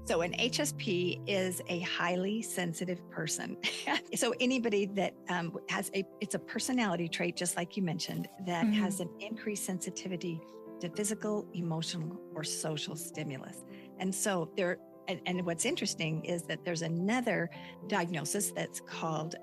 So an HSP is a highly sensitive person. So anybody that it's a personality trait, just like you mentioned, that has an increased sensitivity to physical, emotional, or social stimulus. And so and what's interesting is that there's another diagnosis that's called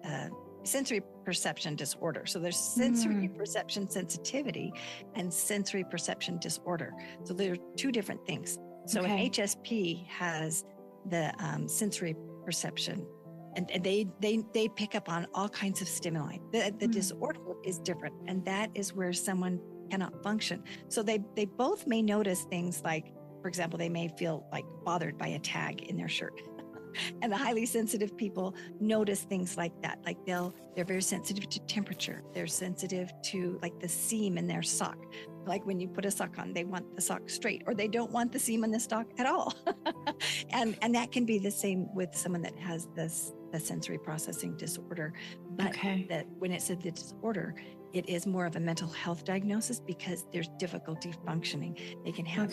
sensory perception disorder. So there's sensory perception sensitivity and sensory perception disorder. So they're two different things. So an HSP has the sensory perception, and they pick up on all kinds of stimuli. The disorder is different, and that is where someone cannot function. So they both may notice things like, for example, they may feel like bothered by a tag in their shirt. And the highly sensitive people notice things like that. Like they're very sensitive to temperature. They're sensitive to like the seam in their sock. Like when you put a sock on, they want the sock straight, or they don't want the seam in the sock at all. and that can be the same with someone that has the sensory processing disorder. But that when it said the disorder, it is more of a mental health diagnosis because there's difficulty functioning. They can have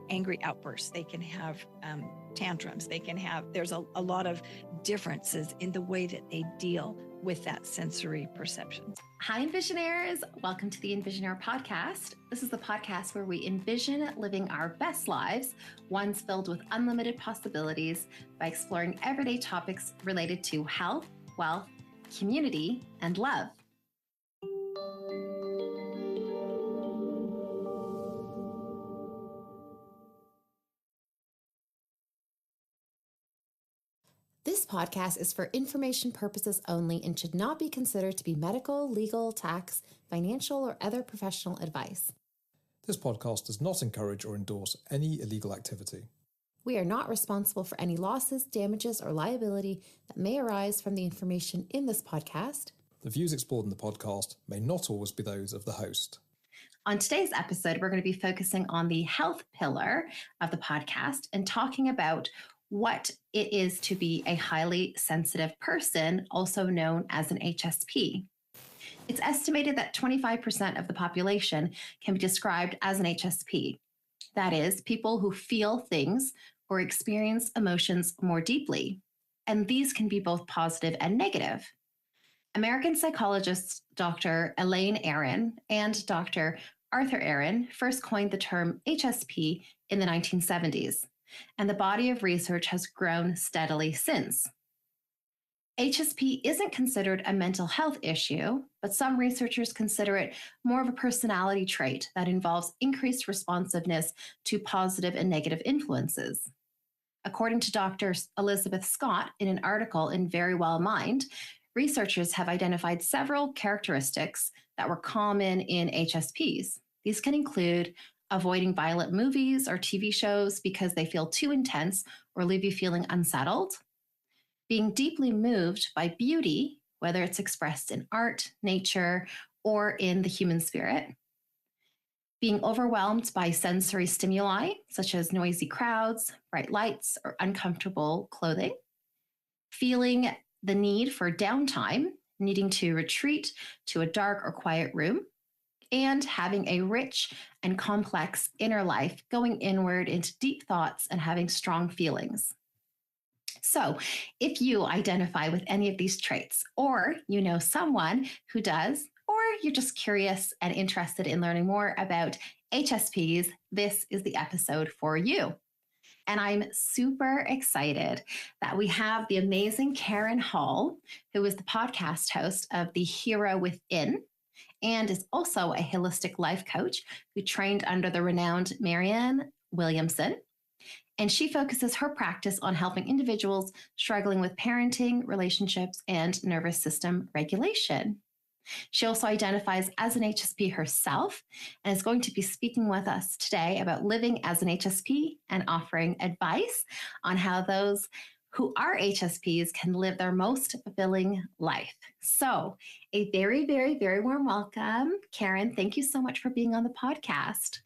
angry outbursts. They can have tantrums. There's a lot of differences in the way that they deal with that sensory perception. Hi, EnvisionAirs. Welcome to the EnvisionAir podcast. This is the podcast where we envision living our best lives, ones filled with unlimited possibilities, by exploring everyday topics related to health, wealth, community, and love. This podcast is for information purposes only and should not be considered to be medical, legal, tax, financial, or other professional advice. This podcast does not encourage or endorse any illegal activity. We are not responsible for any losses, damages, or liability that may arise from the information in this podcast. The views explored in the podcast may not always be those of the host. On today's episode, we're going to be focusing on the health pillar of the podcast and talking about what it is to be a highly sensitive person, also known as an HSP. It's estimated that 25% of the population can be described as an HSP. That is, people who feel things or experience emotions more deeply. And these can be both positive and negative. American psychologists Dr. Elaine Aron and Dr. Arthur Aron first coined the term HSP in the 1970s. And the body of research has grown steadily since. HSP isn't considered a mental health issue, but some researchers consider it more of a personality trait that involves increased responsiveness to positive and negative influences. According to Dr. Elizabeth Scott in an article in Very Well Mind, researchers have identified several characteristics that were common in HSPs. These can include avoiding violent movies or TV shows because they feel too intense or leave you feeling unsettled, being deeply moved by beauty, whether it's expressed in art, nature, or in the human spirit, being overwhelmed by sensory stimuli, such as noisy crowds, bright lights, or uncomfortable clothing, feeling the need for downtime, needing to retreat to a dark or quiet room, and having a rich and complex inner life, going inward into deep thoughts and having strong feelings. So if you identify with any of these traits, or you know someone who does, or you're just curious and interested in learning more about HSPs, this is the episode for you. And I'm super excited that we have the amazing Karen Hall, who is the podcast host of The Hero Within, and is also a holistic life coach who trained under the renowned Marianne Williamson. And she focuses her practice on helping individuals struggling with parenting, relationships, and nervous system regulation. She also identifies as an HSP herself and is going to be speaking with us today about living as an HSP and offering advice on how those who are HSPs can live their most fulfilling life. So a very, very, very warm welcome. Karen, thank you so much for being on the podcast.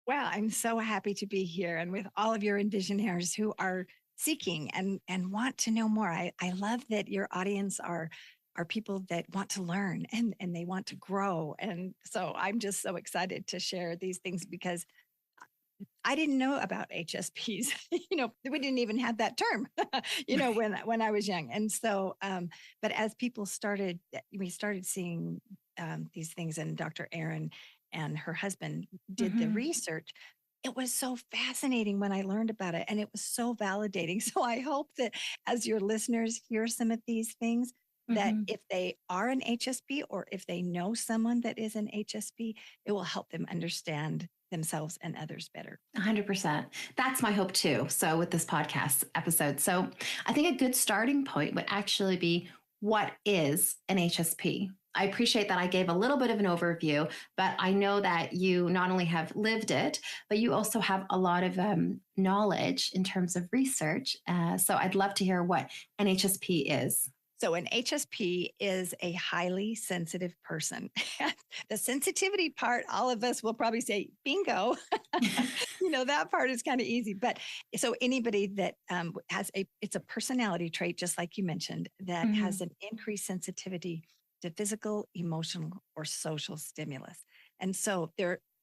Well, I'm so happy to be here and with all of your EnvisionAirs who are seeking and want to know more. I love that your audience are people that want to learn and they want to grow. And so I'm just so excited to share these things because I didn't know about HSPs. We didn't even have that term, when I was young. And so, but as we started seeing these things, and Dr. Aron and her husband did the research. It was so fascinating when I learned about it, and it was so validating. So I hope that as your listeners hear some of these things, that if they are an HSP or if they know someone that is an HSP, it will help them understand themselves and others better. 100%. That's my hope too. So with this podcast episode, so I think a good starting point would actually be, what is an HSP? I appreciate that I gave a little bit of an overview, but I know that you not only have lived it, but you also have a lot of knowledge in terms of research. So I'd love to hear what an HSP is. So an HSP is a highly sensitive person. The sensitivity part, all of us will probably say, bingo. That part is kind of easy. But so anybody that it's a personality trait, just like you mentioned, that has an increased sensitivity to physical, emotional, or social stimulus. And so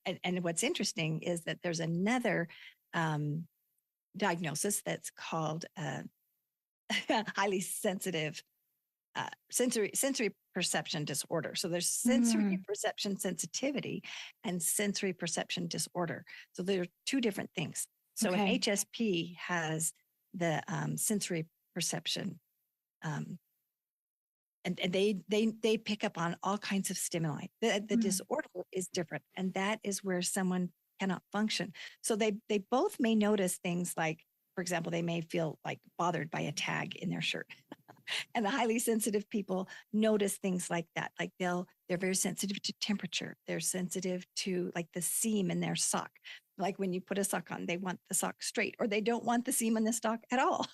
and what's interesting is that there's another diagnosis that's called highly sensitive sensory perception disorder. So there's sensory perception sensitivity and sensory perception disorder. So there are two different things. So an HSP has the sensory perception, and they pick up on all kinds of stimuli. The disorder is different, and that is where someone cannot function. So they both may notice things like, for example, they may feel like bothered by a tag in their shirt. And the highly sensitive people notice things like that. Like they're very sensitive to temperature. They're sensitive to like the seam in their sock. Like when you put a sock on, they want the sock straight, or they don't want the seam in the sock at all.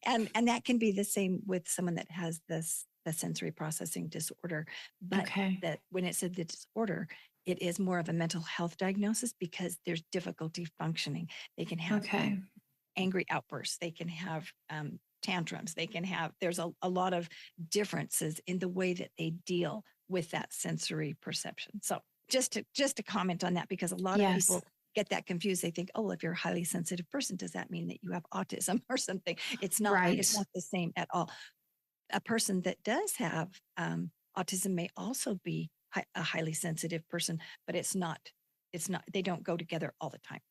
and that can be the same with someone that has the sensory processing disorder. But that when it said the disorder, it is more of a mental health diagnosis because there's difficulty functioning. They can have angry outbursts. They can have tantrums. There's a lot of differences in the way that they deal with that sensory perception. So just to comment on that, because a lot of people get that confused. They think, oh, if you're a highly sensitive person, does that mean that you have autism or something? It's not. Right. It's not the same at all. A person that does have autism may also be a highly sensitive person, but it's not. They don't go together all the time.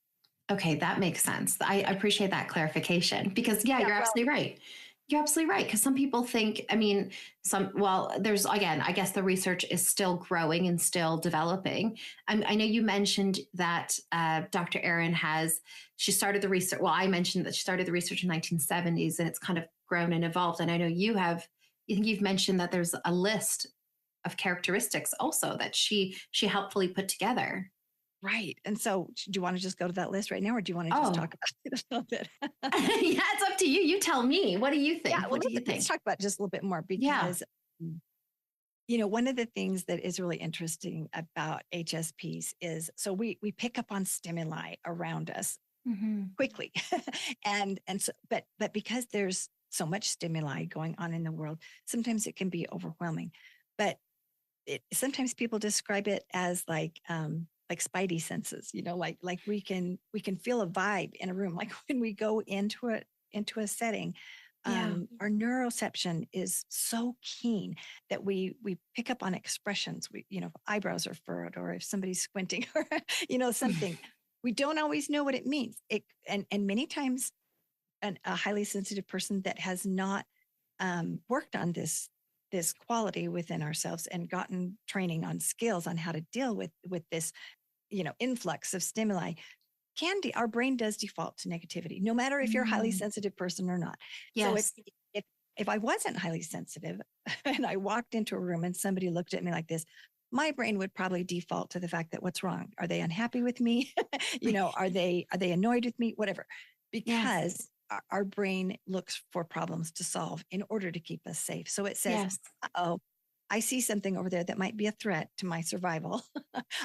Okay, that makes sense. I appreciate that clarification because you're absolutely right. You're absolutely right. Because some people think, there's, again, I guess the research is still growing and still developing. I know you mentioned that Dr. Aron she started the research. Well, I mentioned that she started the research in the 1970s and it's kind of grown and evolved. And I know you've mentioned that there's a list of characteristics also that she helpfully put together. Right. And so do you want to just go to that list right now, or do you want to just talk about it a little bit? Yeah, it's up to you. You tell me. What do you think? Yeah, what do you think? Let's talk about it just a little bit more because, one of the things that is really interesting about HSPs is, so we pick up on stimuli around us quickly. But because there's so much stimuli going on in the world, sometimes it can be overwhelming. But sometimes people describe it as like spidey senses, like we can feel a vibe in a room. Like when we go into a setting, our neuroception is so keen that we pick up on expressions. If eyebrows are furrowed or if somebody's squinting or, something, we don't always know what it means. And many times a highly sensitive person that has not worked on this quality within ourselves and gotten training on skills on how to deal with this influx of stimuli, our brain does default to negativity, no matter if you're a highly sensitive person or not. Yes. So if I wasn't highly sensitive and I walked into a room and somebody looked at me like this, my brain would probably default to the fact that what's wrong? Are they unhappy with me? Are they annoyed with me? Whatever. Because our brain looks for problems to solve in order to keep us safe. So it says, uh-oh, I see something over there that might be a threat to my survival.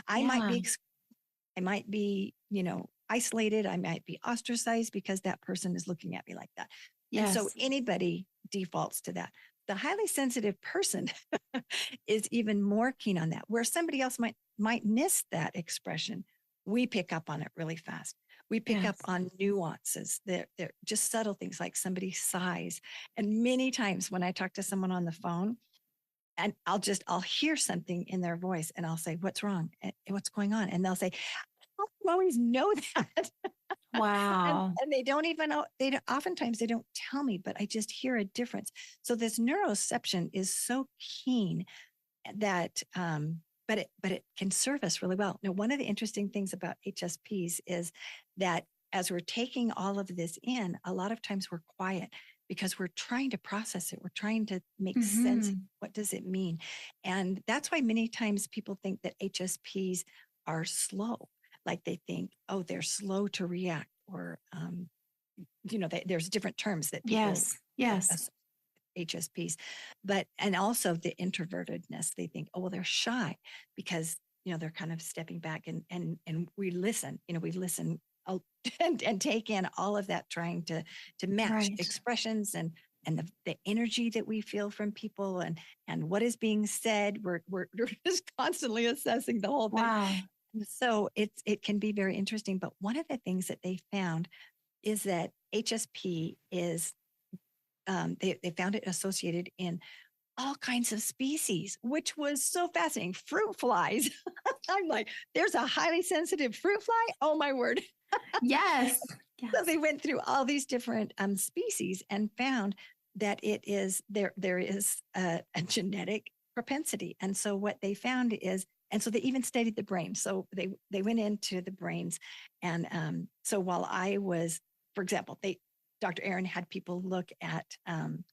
I might be, isolated. I might be ostracized because that person is looking at me like that. Yes. And so anybody defaults to that. The highly sensitive person is even more keen on that, where somebody else might miss that expression. we pick up on it really fast. We pick up on nuances. They're just subtle things like somebody sighs. And many times when I talk to someone on the phone, and I'll hear something in their voice and I'll say, what's wrong? And what's going on? And they'll say, I don't always know that. Wow. and they don't even know, oftentimes they don't tell me, but I just hear a difference. So this neuroception is so keen that, but it can serve us really well. Now, one of the interesting things about HSPs is that as we're taking all of this in, a lot of times we're quiet because we're trying to process it. We're trying to make sense of what does it mean. And that's why many times people think that HSPs are slow. Like they think, oh, they're slow to react, or, there's different terms that people HSPs, and also the introvertedness. They think, oh, well, they're shy because, they're kind of stepping back and we listen, and take in all of that, trying to match expressions and the energy that we feel from people and what is being said. We're just constantly assessing the whole thing. Wow. So it can be very interesting. But one of the things that they found is that HSP is, they found it associated in all kinds of species, which was so fascinating. Fruit flies. I'm like, there's a highly sensitive fruit fly. Oh my word. Yes. So they went through all these different species and found that there is a genetic propensity. And so what they found is, and so they even studied the brain. So they went into the brains. And so while I was, for example, Dr. Aron had people look at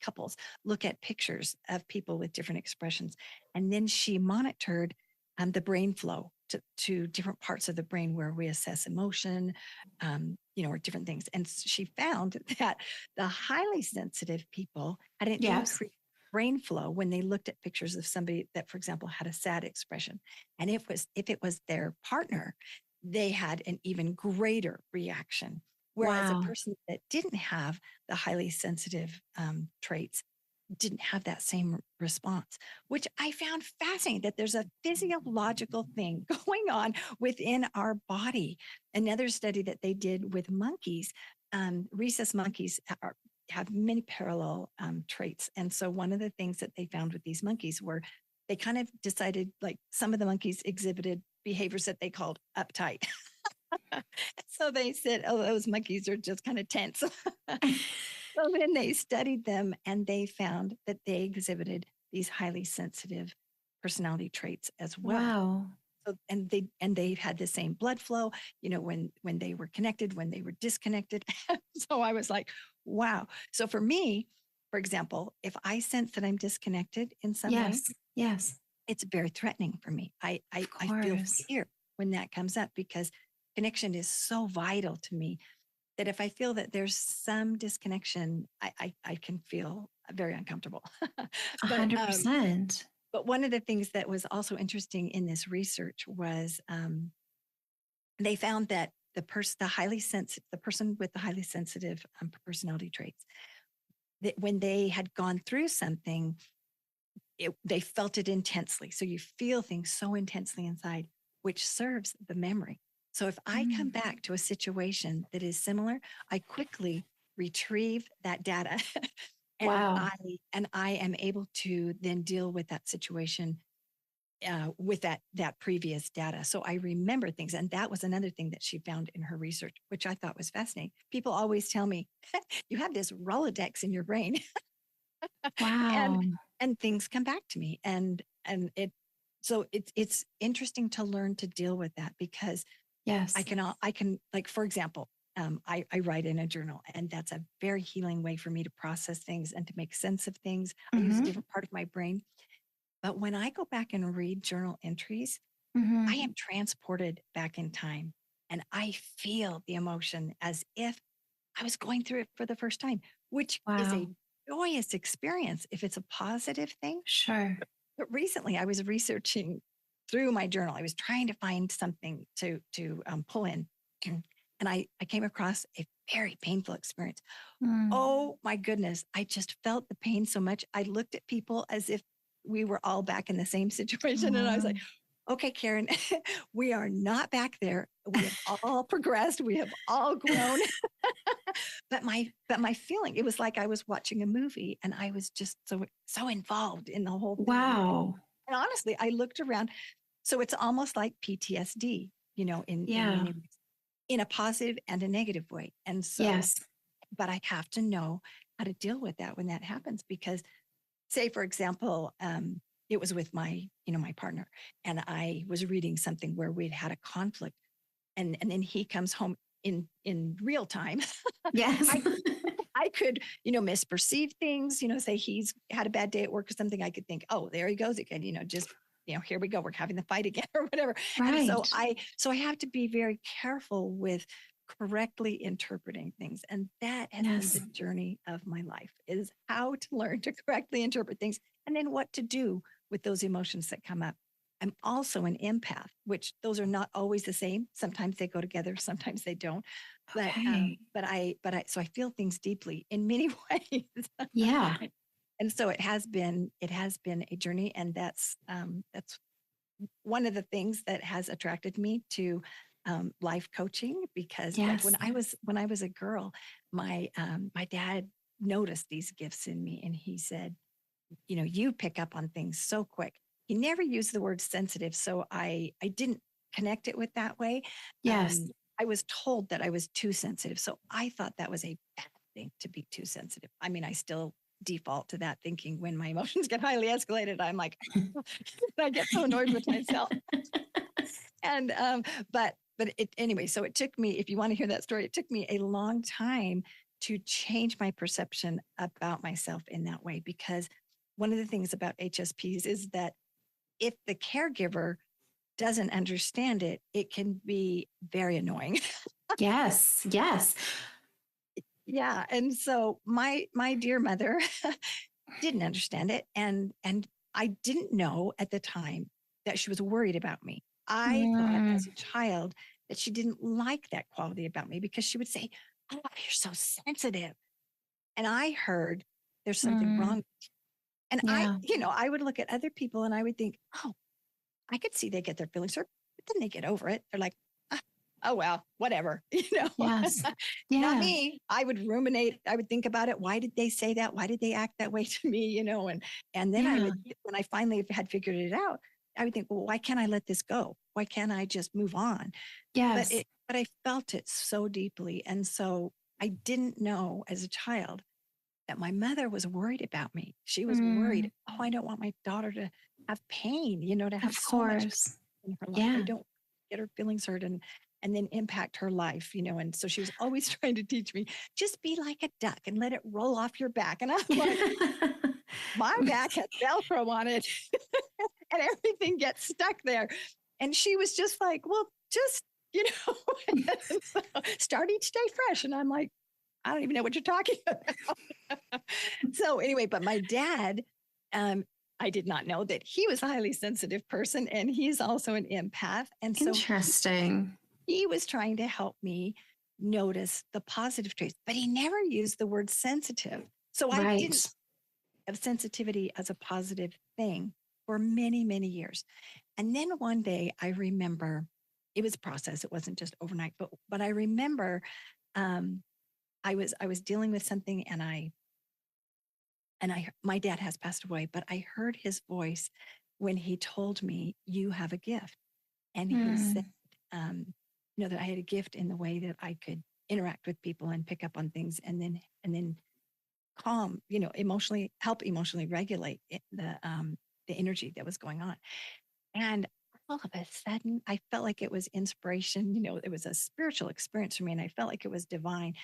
couples, look at pictures of people with different expressions. And then she monitored the brain flow to different parts of the brain where we assess emotion, or different things. And she found that the highly sensitive people had an increased brain flow when they looked at pictures of somebody that, for example, had a sad expression. And if it was their partner, they had an even greater reaction. Whereas a person that didn't have the highly sensitive traits didn't have that same response, which I found fascinating, that there's a physiological thing going on within our body. Another study that they did with monkeys, rhesus monkeys have many parallel traits. And so one of the things that they found with these monkeys were they kind of decided, like, some of the monkeys exhibited behaviors that they called uptight. So they said, oh, those monkeys are just kind of tense. So then they studied them and they found that they exhibited these highly sensitive personality traits as well. Wow. So, and they had the same blood flow, when they were connected, when they were disconnected. So I was like, wow. So for me, for example, if I sense that I'm disconnected in some way, it's very threatening for me. I feel fear when that comes up, because connection is so vital to me that if I feel that there's some disconnection, I can feel very uncomfortable. 100%. But one of the things that was also interesting in this research was they found that the person with the highly sensitive personality traits, that when they had gone through something, they felt it intensely. So you feel things so intensely inside, which serves the memory. So if I come back to a situation that is similar, I quickly retrieve that data and I am able to then deal with that situation with that previous data. So I remember things. And that was another thing that she found in her research, which I thought was fascinating. People always tell me, you have this Rolodex in your brain. Wow. and things come back to me. And it's interesting to learn to deal with that, because I can, like, for example, I write in a journal, and that's a very healing way for me to process things and to make sense of things. I use a different part of my brain. But when I go back and read journal entries, I am transported back in time, and I feel the emotion as if I was going through it for the first time, which is a joyous experience if it's a positive thing. Sure. But recently I was researching through my journal. I was trying to find something to pull in. And I came across a very painful experience. Oh my goodness. I just felt the pain so much. I looked at people as if we were all back in the same situation. And I was like, okay, Karen, we are not back there. We have all progressed. We have all grown. but my feeling, it was like I was watching a movie and I was just so involved in the whole thing. Wow. And honestly, I looked around. So it's almost like PTSD, in Yeah. many ways, in a positive and a negative way. And so, Yes. but I have to know how to deal with that when that happens, because say, for example, it was with my partner, and I was reading something where we'd had a conflict, and then he comes home in real time. Yes. I could, misperceive things, say he's had a bad day at work or something. I could think, oh, there he goes again, just, here we go. We're having the fight again or whatever. Right. And so I have to be very careful with correctly interpreting things. And that has been the journey of my life, is how to learn to correctly interpret things and then what to do with those emotions that come up. I'm also an empath, which those are not always the same. Sometimes they go together, sometimes they don't. Okay. So I feel things deeply in many ways. Yeah. And so it has been a journey, and that's one of the things that has attracted me to life coaching, because like when I was a girl, my dad noticed these gifts in me, and he said, you pick up on things so quick. He never used the word sensitive, so I didn't connect it with that way. Yes. I was told that I was too sensitive, so I thought that was a bad thing, to be too sensitive. I mean, I still default to that thinking when my emotions get highly escalated. I'm like, I get so annoyed with myself. And but anyway, so it took me, if you want to hear that story, it took me a long time to change my perception about myself in that way, because one of the things about HSPs is that if the caregiver doesn't understand it, it can be very annoying. Yes. Yes. Yeah. And so my dear mother didn't understand it. And I didn't know at the time that she was worried about me. I thought as a child that she didn't like that quality about me, because she would say, oh, you're so sensitive. And I heard there's something wrong. And I would look at other people and I would think, oh, I could see they get their feelings hurt, but then they get over it. They're like, oh, well, whatever, Yes. Yeah. Not me. I would ruminate. I would think about it. Why did they say that? Why did they act that way to me? And then I would, when I finally had figured it out, I would think, well, why can't I let this go? Why can't I just move on? Yes. But I felt it so deeply. And so I didn't know as a child that my mother was worried about me. She was worried, oh, I don't want my daughter to have pain, to have so much in her life. I don't get her feelings hurt and then impact her life, and so she was always trying to teach me, just be like a duck and let it roll off your back. And I'm like, my back has Velcro on it and everything gets stuck there. And she was just like, well, just, so start each day fresh. And I'm like, I don't even know what you're talking about. So anyway, but my dad, I did not know that he was a highly sensitive person, and he's also an empath. And so interesting. He was trying to help me notice the positive traits, but he never used the word sensitive. So I didn't have sensitivity as a positive thing for many, many years. And then one day I remember, it was a process. It wasn't just overnight, but I remember I was dealing with something, and my dad has passed away, but I heard his voice when he told me, you have a gift. And he said, that I had a gift in the way that I could interact with people and pick up on things, and then calm, help emotionally regulate the energy that was going on. And all of a sudden I felt like it was inspiration. It was a spiritual experience for me, and I felt like it was divine,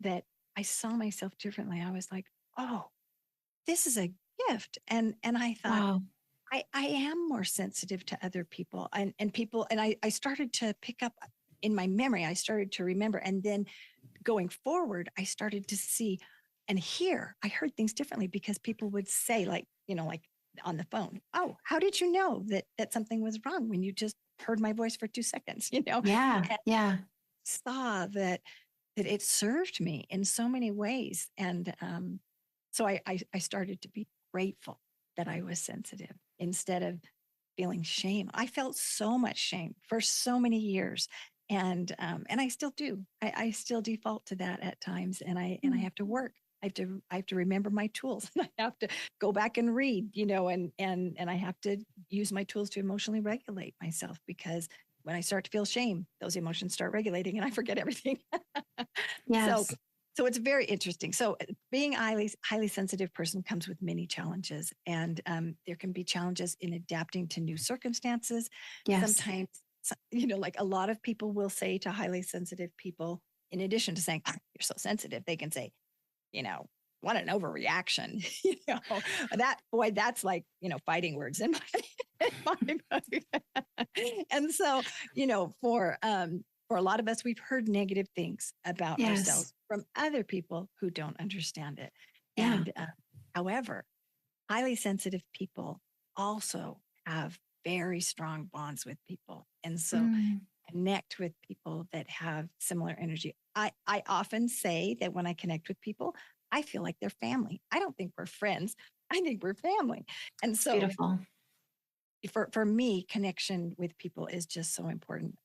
that I saw myself differently. I was like, oh, this is a gift. And I thought, wow. I am more sensitive to other people and people. And I started to pick up in my memory, I started to remember. And then going forward, I started to see and hear, I heard things differently, because people would say, like on the phone, oh, how did you know that something was wrong when you just heard my voice for 2 seconds, Yeah. And yeah. Saw that it served me in so many ways. And so I started to be grateful that I was sensitive, instead of feeling shame. I felt so much shame for so many years. And I still do. I still default to that at times. And I have to work. I have to remember my tools. I have to go back and read, and I have to use my tools to emotionally regulate myself, because when I start to feel shame, those emotions start regulating and I forget everything. Yes. So it's very interesting. So being a highly sensitive person comes with many challenges, and there can be challenges in adapting to new circumstances. Yes. Sometimes, like a lot of people will say to highly sensitive people, in addition to saying, you're so sensitive, they can say, what an overreaction. That's like, fighting words in my book. And so, for a lot of us, we've heard negative things about ourselves from other people who don't understand it. Yeah. And however, highly sensitive people also have very strong bonds with people. And so connect with people that have similar energy. I often say that when I connect with people, I feel like they're family. I don't think we're friends. I think we're family. And so beautiful. For me, connection with people is just so important.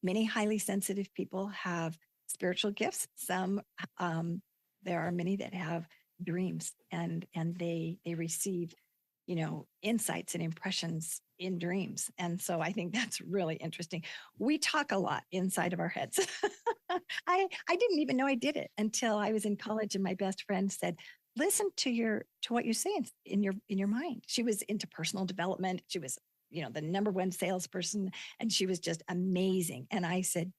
Many highly sensitive people have spiritual gifts. Some, there are many that have dreams, and they receive, insights and impressions in dreams. And so I think that's really interesting. We talk a lot inside of our heads. I didn't even know I did it until I was in college, and my best friend said, listen to what you say in your mind. She was into personal development. She was, the number one salesperson, and she was just amazing. And I said,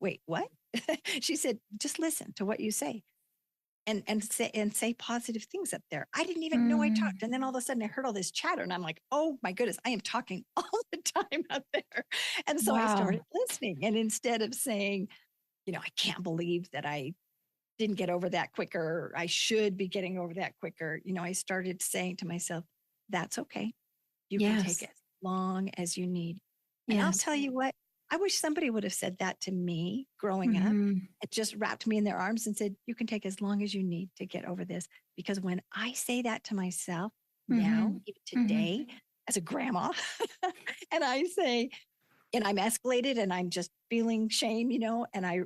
wait, what? She said, just listen to what you say. And say positive things up there. I didn't even know I talked. And then all of a sudden I heard all this chatter, and I'm like, oh my goodness, I am talking all the time up there. And so I started listening. And instead of saying, I can't believe that I didn't get over that quicker, I should be getting over that quicker, I started saying to myself, that's okay. You can take as long as you need. And I'll tell you what, I wish somebody would have said that to me growing up. It just wrapped me in their arms and said, you can take as long as you need to get over this. Because when I say that to myself now, even today, as a grandma, and I say, and I'm escalated and I'm just feeling shame, and I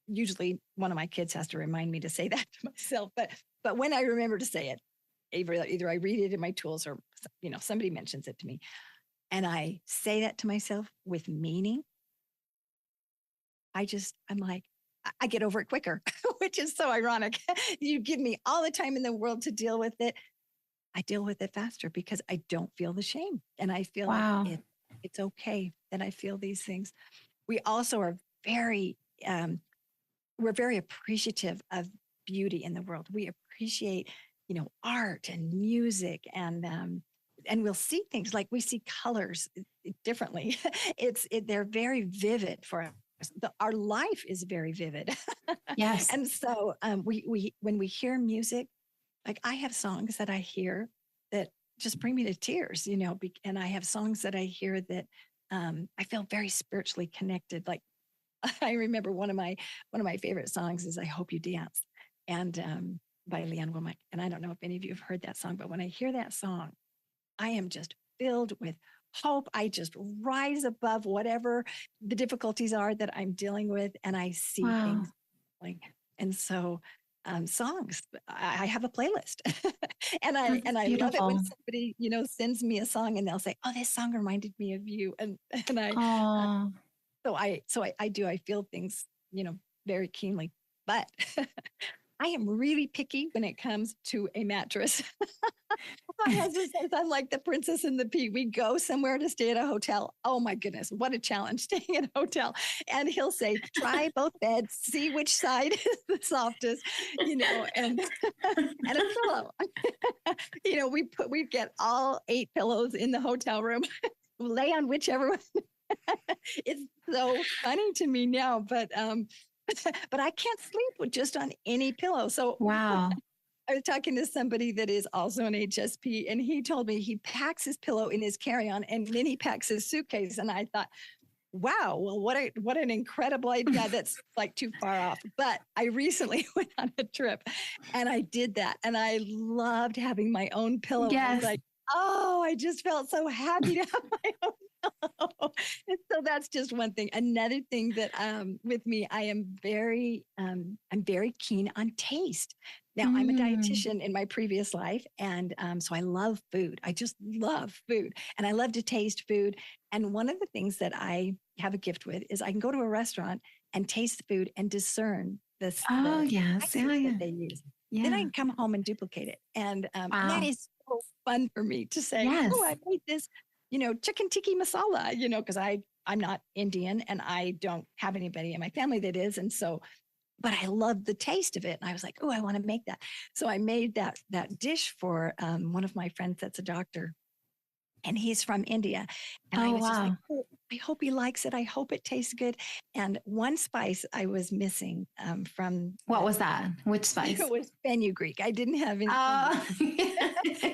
usually one of my kids has to remind me to say that to myself. But when I remember to say it, either I read it in my tools or, somebody mentions it to me, and I say that to myself with meaning, I'm like, I get over it quicker, which is so ironic. You give me all the time in the world to deal with it. I deal with it faster because I don't feel the shame. And I feel like it's okay that I feel these things. We also are we're very appreciative of beauty in the world. We appreciate, art and music, and we'll see things like we see colors differently. They're very vivid for us. Our life is very vivid. Yes. And so we when we hear music, like I have songs that I hear that just bring me to tears, and I have songs that I hear that I feel very spiritually connected. Like I remember one of my favorite songs is "I Hope You Dance," and by Leanne Womack. And I don't know if any of you have heard that song, but when I hear that song, I am just filled with hope. I just rise above whatever the difficulties are that I'm dealing with, and I see things. And so songs, I have a playlist, and I love it when somebody sends me a song and they'll say, "Oh, this song reminded me of you," and I I feel things very keenly, but I am really picky when it comes to a mattress. My husband says I'm like the princess and the pea. We go somewhere to stay at a hotel. Oh my goodness, what a challenge staying at a hotel. And he'll say, try both beds, see which side is the softest, and a pillow. We get all 8 pillows in the hotel room, lay on whichever one. It's so funny to me now, but I can't sleep just on any pillow. So I was talking to somebody that is also an HSP, and he told me he packs his pillow in his carry-on and then he packs his suitcase. And I thought, wow, well, what an incredible idea. That's like too far off. But I recently went on a trip and I did that. And I loved having my own pillow. Yes. Like, Oh, I just felt so happy to have my own pillow. And so that's just one thing. Another thing that with me, I'm very keen on taste. Now, I'm a Mm. dietitian in my previous life, and so I love food. I just love food, and I love to taste food. And one of the things that I have a gift with is I can go to a restaurant and taste the food and discern Oh, the yes. Yeah, spices that yeah. they use. Then I Yeah. can come home and duplicate it, and that Wow. is so fun for me to say, Yes. "Oh, I made this, chicken tikka masala," because I'm not Indian and I don't have anybody in my family that is, and so, but I love the taste of it, and I was like, "Oh, I want to make that." So I made that dish for one of my friends that's a doctor, and he's from India. And I Oh, was just like, wow. oh, I hope he likes it. I hope it tastes good. And one spice I was missing from What was that? Which spice? it was fenugreek. I didn't have any Oh.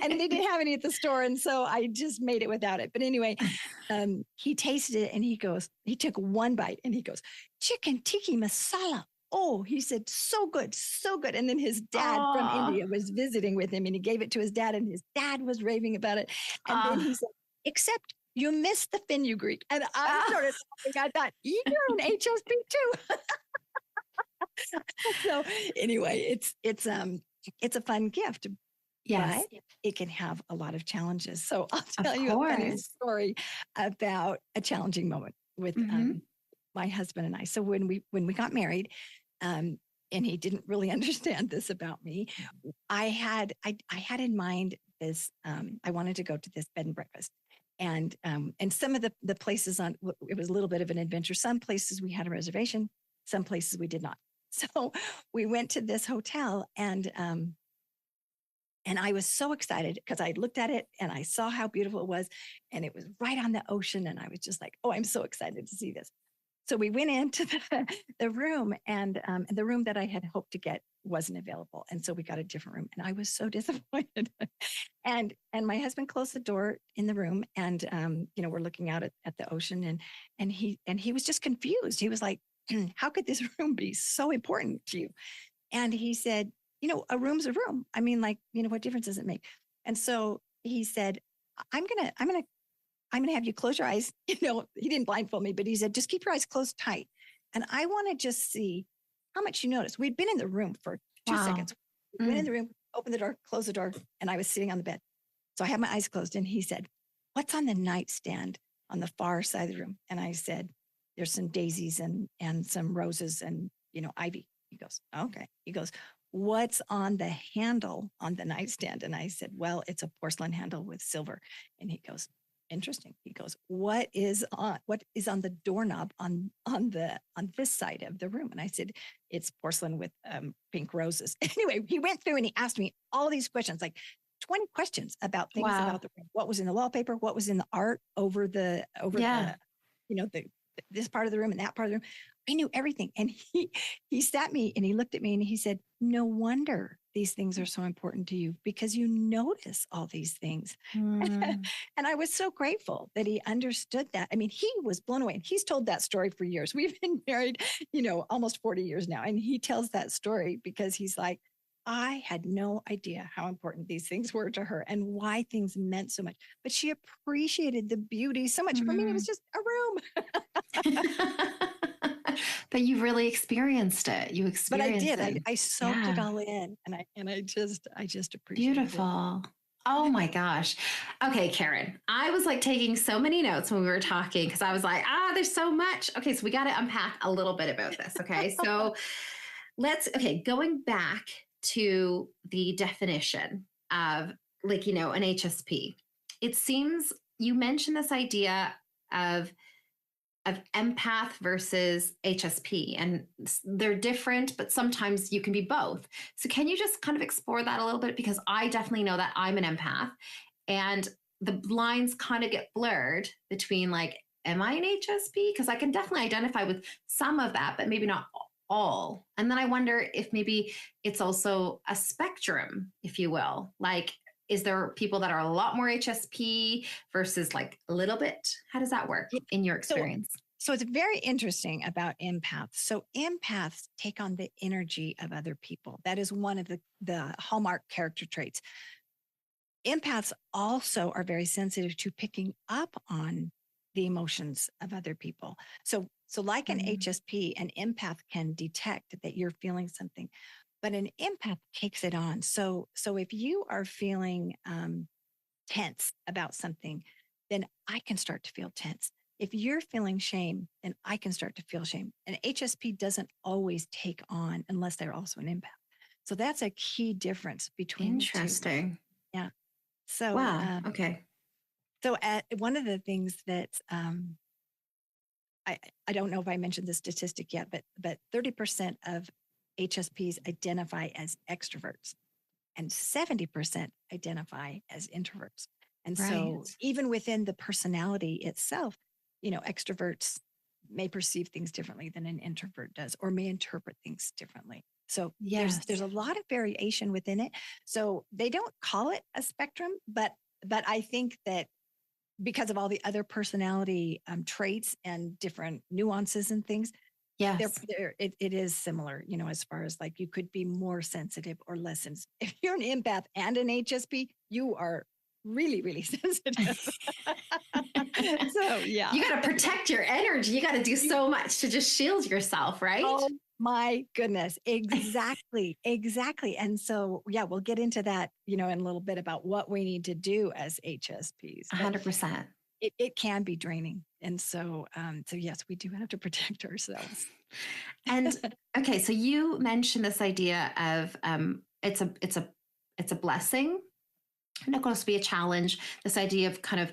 and they didn't have any at the store. And so I just made it without it. But anyway, he tasted it and he took one bite and he goes, chicken tikka masala. Oh, he said, so good, so good. And then his dad from Oh. India was visiting with him and he gave it to his dad and his dad was raving about it. And then he said, except you missed the fenugreek. And I started laughing. I thought, you're an HSP too. So anyway, it's a fun gift, Yes, but it can have a lot of challenges. So I'll of tell you a funny course. story about a challenging moment with Hmm. my husband and I. So when we got married, and he didn't really understand this about me, I had in mind this. I wanted to go to this bed and breakfast. And some of the places on it was a little bit of an adventure. Some places we had a reservation, some places we did not. So we went to this hotel and I was so excited because I looked at it and I saw how beautiful it was. And it was right on the ocean. And I was just like, oh, I'm so excited to see this. So we went into the room and the room that I had hoped to get wasn't available. And so we got a different room. And I was so disappointed. And my husband closed the door in the room and we're looking out at the ocean and he was just confused. He was like, how could this room be so important to you? And he said, a room's a room. I mean, like, what difference does it make? And so he said, I'm gonna have you close your eyes. He didn't blindfold me, but he said, just keep your eyes closed tight. And I want to just see how much you notice. We'd been in the room for 2 seconds. We went in the room, opened the door, closed the door, and I was sitting on the bed. So I had my eyes closed and he said, what's on the nightstand on the far side of the room? And I said, there's some daisies and some roses and, ivy. He goes, okay. He goes, what's on the handle on the nightstand? And I said, well, it's a porcelain handle with silver. And he goes, interesting. He goes, what is on the doorknob on this side of the room? And I said, it's porcelain with pink roses. Anyway, he went through and he asked me all these questions, like 20 questions about things about the room. What was in the wallpaper? What was in the art over the this part of the room and that part of the room. I knew everything. And he sat me and he looked at me and he said, no wonder these things are so important to you because you notice all these things. And I was so grateful that he understood that. I mean, he was blown away. And he's told that story for years. We've been married, almost 40 years now. And he tells that story because he's like, I had no idea how important these things were to her and why things meant so much. But she appreciated the beauty so much. For me, it was just a room. But you really experienced it. You But I experienced did. it. I soaked it all in, and I just appreciated Beautiful. Oh my gosh. Okay, Karen, I was like taking so many notes when we were talking because I was like, there's so much. Okay, so we got to unpack a little bit about this. Okay, so going back to the definition of an HSP. It seems you mentioned this idea of empath versus HSP, and they're different, but sometimes you can be both. So can you just kind of explore that a little bit? Because I definitely know that I'm an empath and the lines kind of get blurred between like, am I an HSP? Because I can definitely identify with some of that, but maybe not all. And then I wonder if maybe it's also a spectrum, if you will. Like, is there people that are a lot more HSP versus like a little bit? How does that work in your experience? So it's very interesting about empaths. So empaths take on the energy of other people. That is one of the hallmark character traits. Empaths also are very sensitive to picking up on the emotions of other people. So like an HSP, an empath can detect that you're feeling something, but an empath takes it on. So if you are feeling tense about something, then I can start to feel tense. If you're feeling shame, then I can start to feel shame. An HSP doesn't always take on unless they're also an empath. So that's a key difference between the two. Interesting. Yeah. So, Wow. Okay. So one of the things that I don't know if I mentioned the statistic yet, but 30% of HSPs identify as extroverts and 70% identify as introverts. And so even within the personality itself, extroverts may perceive things differently than an introvert does, or may interpret things differently. So there's a lot of variation within it. So they don't call it a spectrum, but I think that because of all the other personality traits and different nuances and things, it is similar, as far as like you could be more sensitive or less sensitive. If you're an empath and an HSP, you are really, really sensitive. So yeah. You got to protect your energy. You got to do so much to just shield yourself, right? Oh my goodness. Exactly. And so, yeah, we'll get into that, in a little bit about what we need to do as HSPs. 100%. It can be draining. And so yes, we do have to protect ourselves. And okay, so you mentioned this idea of it's a blessing, and it can also be a challenge. This idea of kind of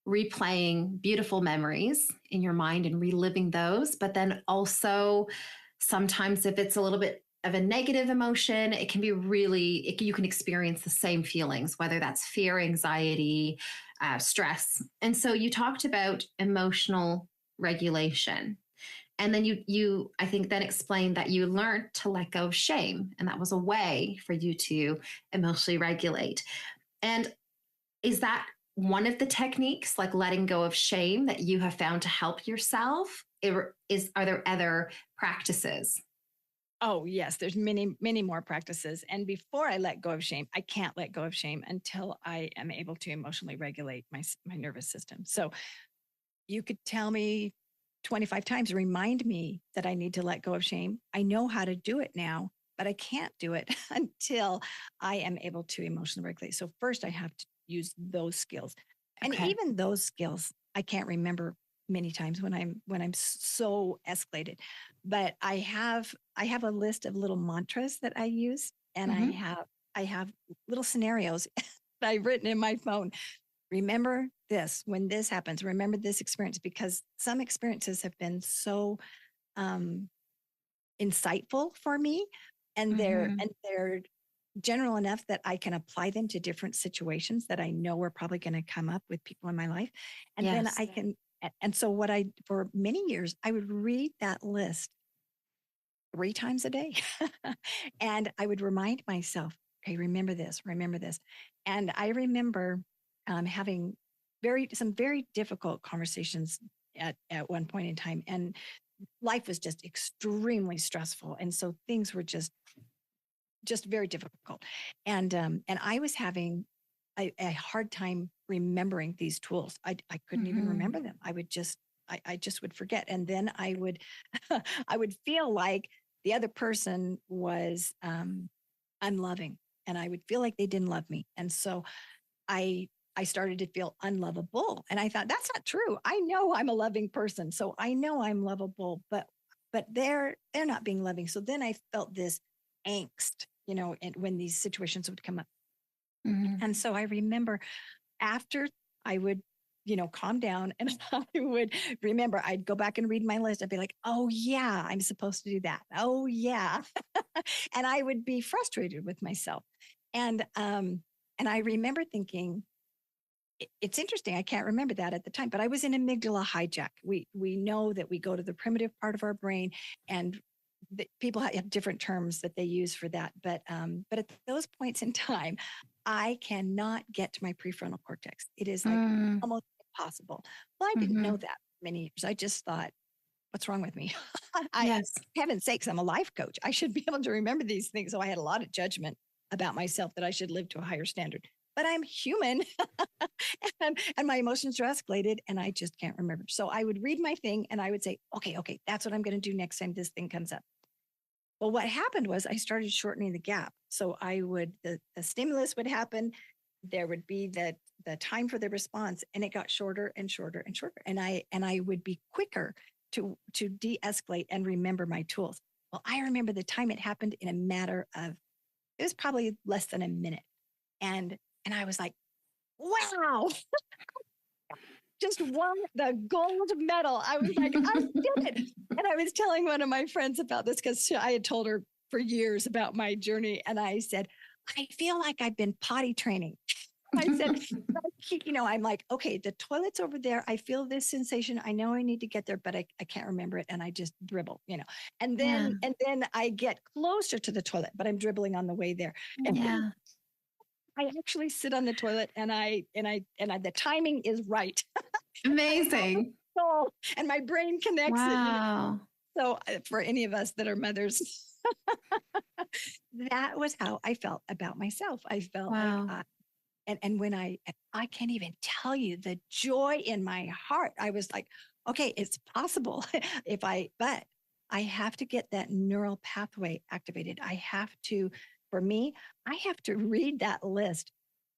replaying beautiful memories in your mind and reliving those, but then also sometimes if it's a little bit of a negative emotion, it can be you can experience the same feelings, whether that's fear, anxiety, stress. And so you talked about emotional regulation. And then you, I think, then explained that you learned to let go of shame. And that was a way for you to emotionally regulate. And is that one of the techniques, like letting go of shame, that you have found to help yourself? Are there other practices? Oh, yes, there's many, many more practices. And before I let go of shame, I can't let go of shame until I am able to emotionally regulate my nervous system. So you could tell me 25 times, remind me that I need to let go of shame. I know how to do it now, but I can't do it until I am able to emotionally regulate. So first I have to use those skills. And even those skills, I can't remember many times when I'm so escalated, but I have a list of little mantras that I use, and I have little scenarios that I've written in my phone. Remember this when this happens. Remember this experience, because some experiences have been so insightful for me, and they're general enough that I can apply them to different situations that I know are probably going to come up with people in my life, and then I can. And so for many years, I would read that list 3 times a day. And I would remind myself, okay, remember this. And I remember having some very difficult conversations at one point in time. And life was just extremely stressful. And so things were just very difficult. And I was having a hard time remembering these tools. I couldn't even remember them. I just would forget. And then I would, I would feel like the other person was unloving, and I would feel like they didn't love me. And so I started to feel unlovable. And I thought, that's not true. I know I'm a loving person. So I know I'm lovable, but they're not being loving. So then I felt this angst, and when these situations would come up. And so I remember after I would, calm down, and I would remember, I'd go back and read my list. I'd be like, oh yeah, I'm supposed to do that. Oh yeah. And I would be frustrated with myself. And I remember thinking, it's interesting. I can't remember that at the time, but I was in amygdala hijack. We know that we go to the primitive part of our brain, and people have different terms that they use for that. But at those points in time, I cannot get to my prefrontal cortex. It is like almost impossible. Well, I didn't know that many years. I just thought, what's wrong with me? Heaven's sakes, I'm a life coach. I should be able to remember these things. So I had a lot of judgment about myself that I should live to a higher standard. but I'm human. and my emotions are escalated and I just can't remember. So I would read my thing and I would say, okay, that's what I'm going to do next time this thing comes up. Well, what happened was I started shortening the gap. So the stimulus would happen. There would be the time for the response, and it got shorter and shorter and shorter. And I would be quicker to de-escalate and remember my tools. Well, I remember the time it happened in a matter of, it was probably less than a minute. And I was like, wow, just won the gold medal. I was like, I did it. And I was telling one of my friends about this because I had told her for years about my journey. And I said, I feel like I've been potty training. I said, I'm like, okay, the toilet's over there. I feel this sensation. I know I need to get there, but I can't remember it. And I just dribble, and then I get closer to the toilet, but I'm dribbling on the way there. And I actually sit on the toilet and the timing is right. Amazing. And my brain connects wow. it. So for any of us that are mothers, that was how I felt about myself. I felt like, and when I can't even tell you the joy in my heart. I was like, okay, it's possible but I have to get that neural pathway activated. For me, I have to read that list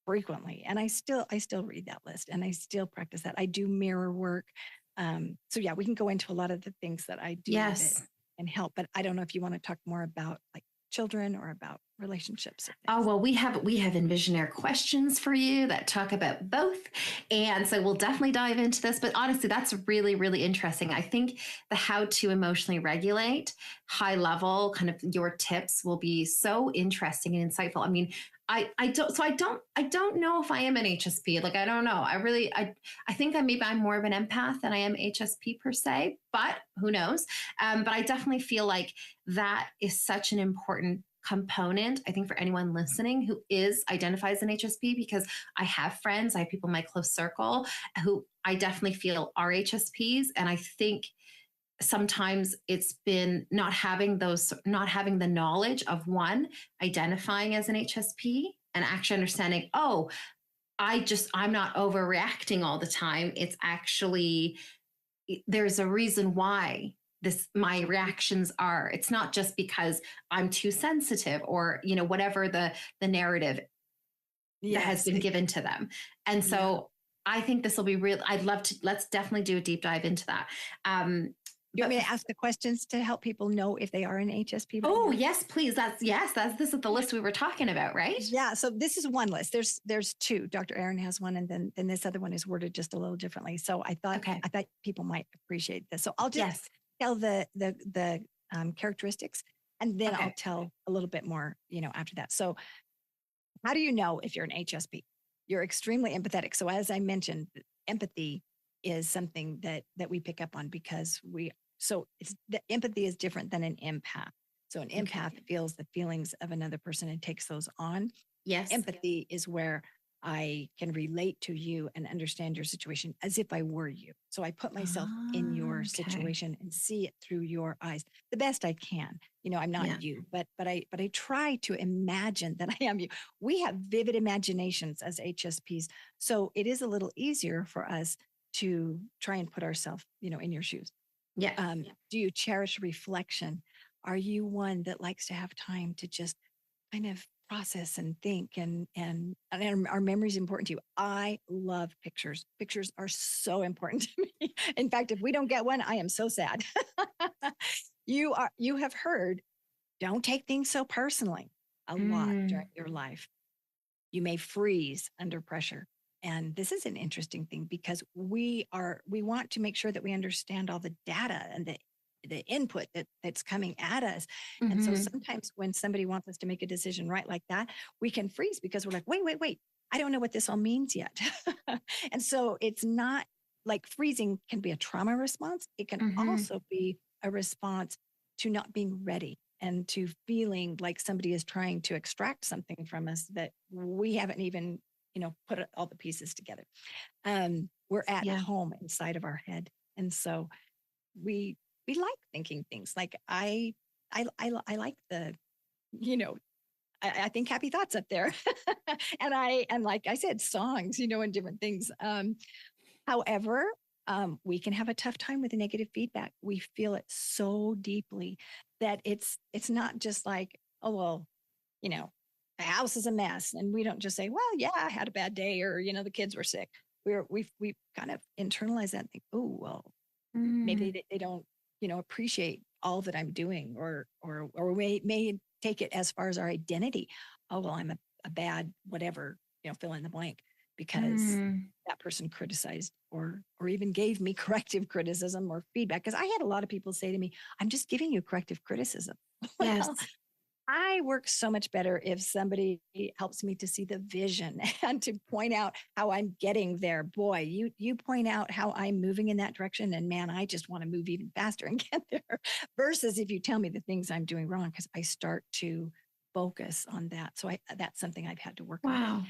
frequently. And I still read that list and I still practice that. I do mirror work. So yeah, we can go into a lot of the things that I do that can help, but I don't know if you want to talk more about like children or about relationships. Oh, well, we have EnvisionAir questions for you that talk about both. And so we'll definitely dive into this, but honestly, that's really, really interesting. I think the how to emotionally regulate high level kind of your tips will be so interesting and insightful. I mean, I don't know if I am an HSP. Like, I don't know. I think I'm more of an empath than I am HSP per se, but who knows? But I definitely feel like that is such an important component, I think, for anyone listening who identifies an HSP, because I have friends, I have people in my close circle who I definitely feel are HSPs. And I think sometimes it's been not having the knowledge of one, identifying as an HSP and actually understanding, I'm not overreacting all the time. It's actually, there's a reason why my reactions are. It's not just because I'm too sensitive or, whatever the narrative that has been given to them. And so I think this will be real. Let's definitely do a deep dive into that. You want me to ask the questions to help people know if they are an HSP? Yes, please. This is the list we were talking about, right? Yeah. So this is one list. There's two. Dr. Aron has one, and then this other one is worded just a little differently. So I thought people might appreciate this. So I'll just tell the characteristics, and then I'll tell a little bit more, after that. So how do you know if you're an HSP? You're extremely empathetic. So as I mentioned, empathy is something that we pick up on because the empathy is different than an empath. So an empath feels the feelings of another person and takes those on. Yes. Empathy is where I can relate to you and understand your situation as if I were you. So I put myself in your situation and see it through your eyes the best I can. I'm not you, but I try to imagine that I am you. We have vivid imaginations as HSPs. So it is a little easier for us to try and put ourselves, in your shoes. Yeah. Do you cherish reflection? Are you one that likes to have time to just kind of process and think and are memories important to you? I love pictures. Pictures are so important to me. In fact, if we don't get one, I am so sad. You have heard, don't take things so personally a lot during your life. You may freeze under pressure. And this is an interesting thing because we want to make sure that we understand all the data and the input that's coming at us. And so sometimes when somebody wants us to make a decision right like that, we can freeze because we're like, wait, I don't know what this all means yet. And so it's not like freezing can be a trauma response. It can also be a response to not being ready and to feeling like somebody is trying to extract something from us that we haven't even put all the pieces together. We're at home inside of our head. And so we like thinking things like I like the, I think happy thoughts up there. And like I said, songs, and different things. However, we can have a tough time with the negative feedback. We feel it so deeply that it's not just like, oh, well, the house is a mess. And we don't just say, well, yeah, I had a bad day, or, the kids were sick. We kind of internalize that and think, oh, well, maybe they don't, appreciate all that I'm doing, or we may take it as far as our identity. Oh, well, I'm a bad, whatever, fill in the blank, because that person criticized or even gave me corrective criticism or feedback. Because I had a lot of people say to me, I'm just giving you corrective criticism. Yes. Well, I work so much better if somebody helps me to see the vision and to point out how I'm getting there. Boy, you point out how I'm moving in that direction, and man, I just want to move even faster and get there. Versus if you tell me the things I'm doing wrong, because I start to focus on that. So that's something I've had to work on.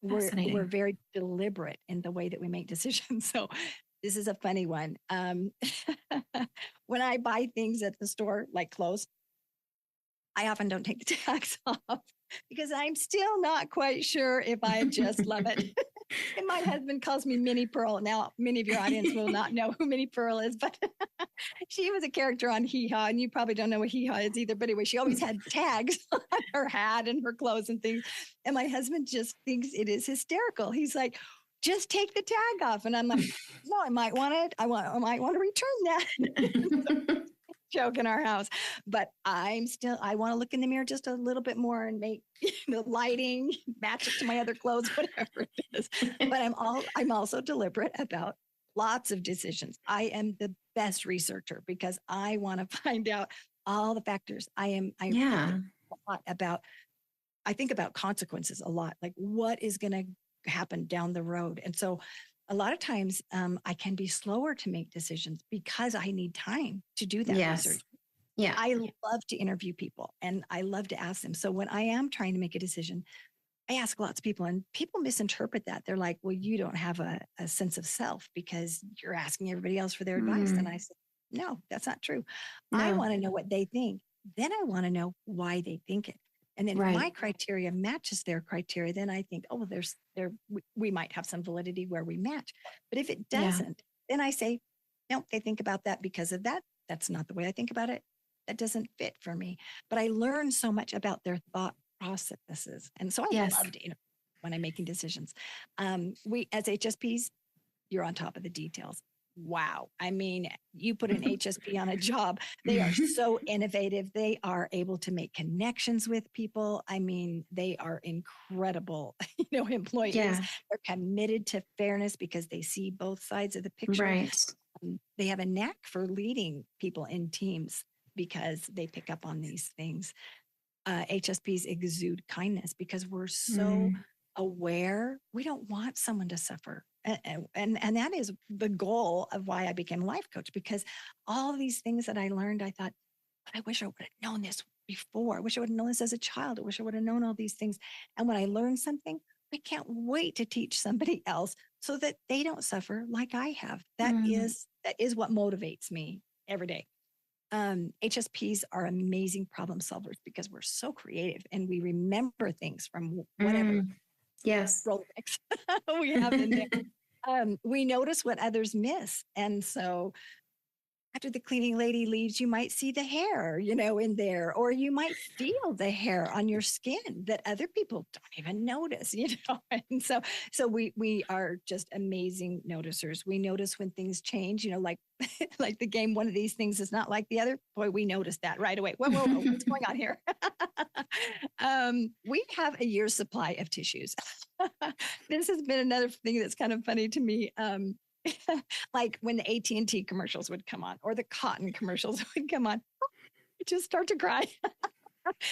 We're very deliberate in the way that we make decisions. So this is a funny one. When I buy things at the store, like clothes, I often don't take the tags off because I'm still not quite sure if I just love it. And my husband calls me Minnie Pearl. Now, many of your audience will not know who Minnie Pearl is, but she was a character on Hee Haw, and you probably don't know what Hee Haw is either. But anyway, she always had tags on her hat and her clothes and things. And my husband just thinks it is hysterical. He's like, just take the tag off. And I'm like, no, I might want to return that. Joke in our house, but I want to look in the mirror just a little bit more and make the lighting match it to my other clothes, whatever it is. But I'm also deliberate about lots of decisions. I am the best researcher because I want to find out all the factors. I think about consequences a lot, like what is going to happen down the road. And so a lot of times I can be slower to make decisions because I need time to do that research. Yeah. I love to interview people and I love to ask them. So when I am trying to make a decision, I ask lots of people, and people misinterpret that. They're like, well, you don't have a sense of self because you're asking everybody else for their advice. And I said, no, that's not true. No. I want to know what they think. Then I want to know why they think it. And then if my criteria matches their criteria, then I think, oh, well, we might have some validity where we match. But if it doesn't, then I say, no, they think about that because of that. That's not the way I think about it. That doesn't fit for me. But I learn so much about their thought processes. And so I love to, when I'm making decisions. We, as HSPs, you're on top of the details. Wow. I mean, you put an HSP on a job, they are so innovative. They are able to make connections with people. I mean, they are incredible, employees. Yeah. They're committed to fairness because they see both sides of the picture. Right. They have a knack for leading people in teams because they pick up on these things. HSPs exude kindness because we're so aware. We don't want someone to suffer. And that is the goal of why I became a life coach, because all these things that I learned, I thought, I wish I would have known this before. I wish I would have known this as a child. I wish I would have known all these things. And when I learn something, I can't wait to teach somebody else so that they don't suffer like I have. That is what motivates me every day. HSPs are amazing problem solvers because we're so creative and we remember things from whatever. Yes. Rolodex we have in there. We notice what others miss. And so after the cleaning lady leaves, you might see the hair, in there, or you might feel the hair on your skin that other people don't even notice, And so we are just amazing noticers. We notice when things change, like the game, one of these things is not like the other. Boy, we notice that right away. Whoa, what's going on here? We have a year's supply of tissues. This has been another thing that's kind of funny to me. Like when the AT&T commercials would come on or the cotton commercials would come on, I just start to cry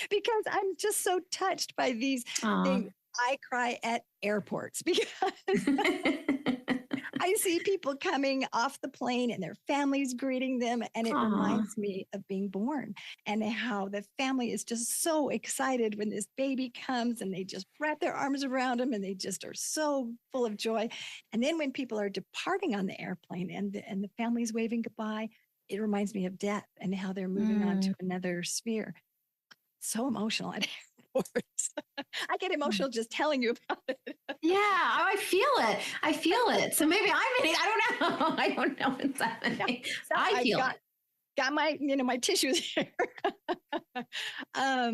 because I'm just so touched by these things. I cry at airports because I see people coming off the plane and their families greeting them. And it reminds me of being born and how the family is just so excited when this baby comes and they just wrap their arms around them and they just are so full of joy. And then when people are departing on the airplane and the family's waving goodbye, it reminds me of death and how they're moving on to another sphere. So emotional. airports. I get emotional just telling you about it. Yeah, I feel it. I feel it. So maybe I'm in it. I don't know. I don't know what's happening. So I feel it. Got my, my tissues here.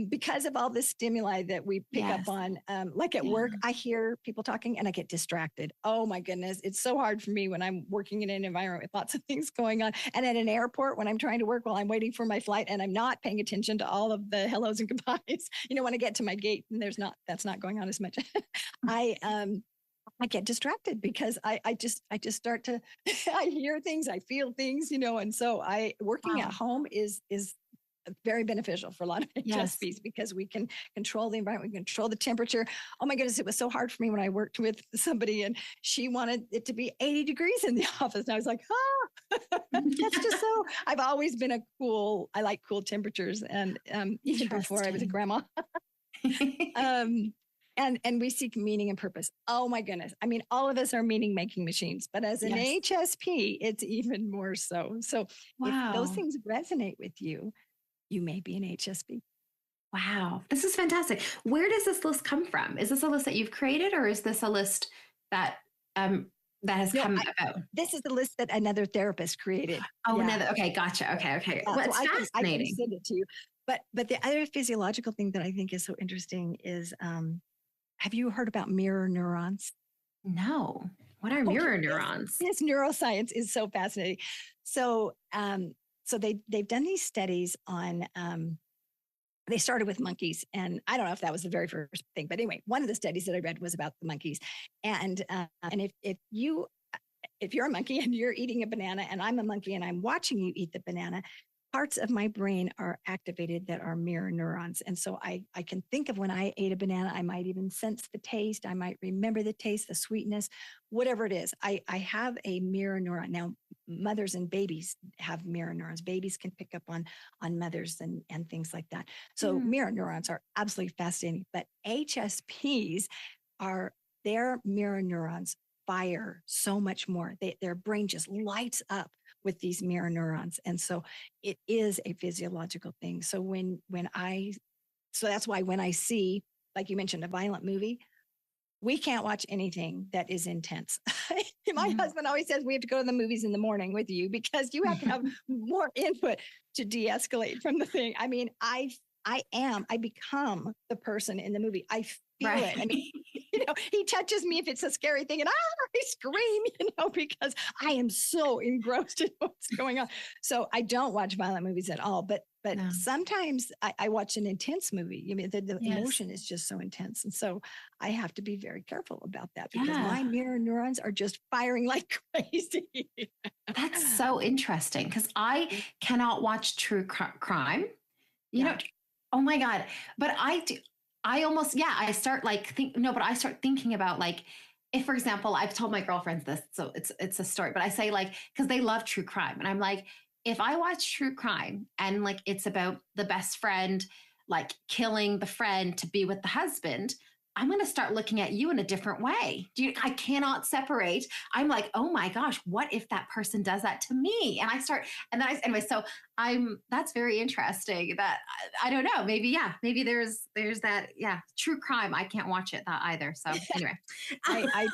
Because of all the stimuli that we pick up on, like at work, I hear people talking and I get distracted. Oh my goodness. It's so hard for me when I'm working in an environment with lots of things going on. And at an airport, when I'm trying to work while I'm waiting for my flight and I'm not paying attention to all of the hellos and goodbyes, when I get to my gate and that's not going on as much. I get distracted because I just start to, I hear things, I feel things, and so working at home is very beneficial for a lot of HSPs because we can control the environment, we can control the temperature. Oh my goodness, it was so hard for me when I worked with somebody and she wanted it to be 80 degrees in the office. And I was like, that's just so, I've always been I like cool temperatures and even before I was a grandma. And we seek meaning and purpose. Oh my goodness. I mean, all of us are meaning making machines, but as an HSP, it's even more so. So if those things resonate with you, you may be an HSP. Wow. This is fantastic. Where does this list come from? Is this a list that you've created or is this a list that has come about? This is the list that another therapist created. Oh, another. Okay. Gotcha. Okay. Well, it's fascinating. I can send it to you. But the other physiological thing that I think is so interesting is, have you heard about mirror neurons? No. What are mirror neurons? Yes, neuroscience is so fascinating. So, they've done these studies on. They started with monkeys, and I don't know if that was the very first thing, but anyway, one of the studies that I read was about the monkeys, and if you're a monkey and you're eating a banana, and I'm a monkey and I'm watching you eat the banana, parts of my brain are activated that are mirror neurons. And so I can think of when I ate a banana, I might even sense the taste. I might remember the taste, the sweetness, whatever it is. I have a mirror neuron. Now, mothers and babies have mirror neurons. Babies can pick up on mothers and things like that. So mirror neurons are absolutely fascinating. But HSPs their mirror neurons fire so much more. Their brain just lights up with these mirror neurons. And so it is a physiological thing. So that's why when I see, like you mentioned, a violent movie, we can't watch anything that is intense. My husband always says we have to go to the movies in the morning with you because you have to have more input to de-escalate from the thing. I mean, I become the person in the movie. I feel it. I mean, he touches me if it's a scary thing and I scream, because I am so engrossed in what's going on. So I don't watch violent movies at all, but sometimes I watch an intense movie. I mean, the emotion is just so intense. And so I have to be very careful about that because my mirror neurons are just firing like crazy. That's so interesting because I cannot watch true crime. You know, oh my God. But I do. I start I start thinking about like, if, for example, I've told my girlfriends this, so it's a story, but I say like, because they love true crime. And I'm like, if I watch true crime and like, it's about the best friend, like killing the friend to be with the husband, I'm going to start looking at you in a different way. I cannot separate. I'm like, oh my gosh, what if that person does that to me? And that's very interesting that I don't know, maybe there's that, true crime. I can't watch it that either. So anyway, I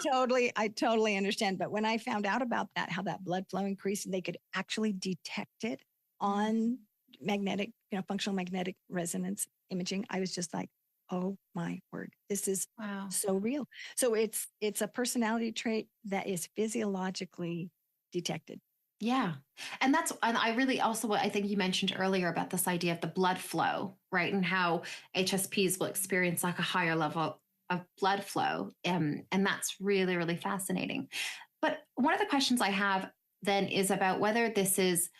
totally understand. But when I found out about that, how that blood flow increased and they could actually detect it on magnetic, functional magnetic resonance imaging, I was just like, oh my word, this is so real. So it's a personality trait that is physiologically detected. Yeah. And I really also, what I think you mentioned earlier about this idea of the blood flow, right? And how HSPs will experience like a higher level of blood flow. And that's really, really fascinating. But one of the questions I have then is about whether this is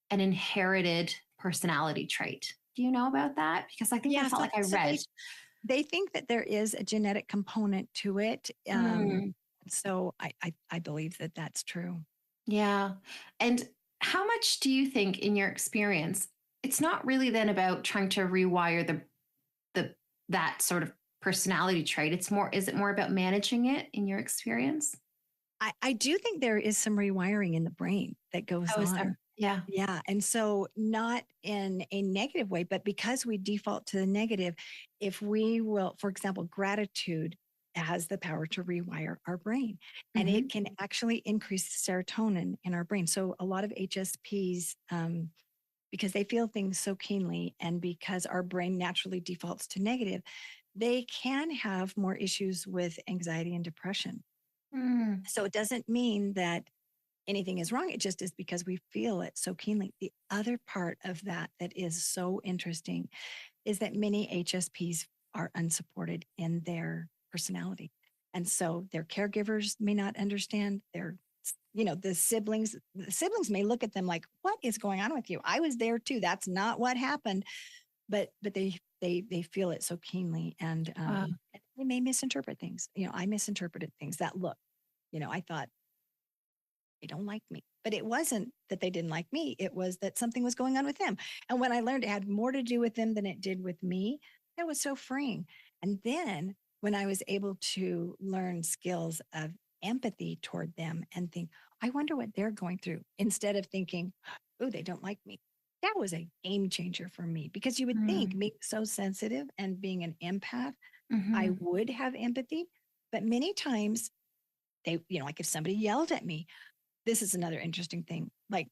an inherited personality trait. Do you know about that? Because I think that's not like I read. They think that there is a genetic component to it. So I believe that that's true. Yeah. And how much do you think in your experience, it's not really then about trying to rewire that sort of personality trait. Is it more about managing it in your experience? I do think there is some rewiring in the brain that goes on. Yeah. Yeah. And so not in a negative way, but because we default to the negative, if we will, for example, gratitude has the power to rewire our brain, and Mm-hmm. it can actually increase serotonin in our brain. So a lot of HSPs, because they feel things so keenly and because our brain naturally defaults to negative, they can have more issues with anxiety and depression. Mm. So it doesn't mean that anything is wrong. It just is because we feel it so keenly. The other part of that that is so interesting is that many HSPs are unsupported in their personality. And so their caregivers may not understand their, the siblings may look at them like, what is going on with you? I was there too. That's not what happened. But they feel it so keenly, and Wow. they may misinterpret things. I misinterpreted things. That look, I thought they don't like me. But it wasn't that they didn't like me. It was that something was going on with them. And when I learned it had more to do with them than it did with me, that was so freeing. And then when I was able to learn skills of empathy toward them and think, I wonder what they're going through, instead of thinking, oh, they don't like me. That was a game changer for me, because you would think, Mm. being so sensitive and being an empath, I Mm-hmm. would have empathy. But many times like if somebody yelled at me, this is another interesting thing. Like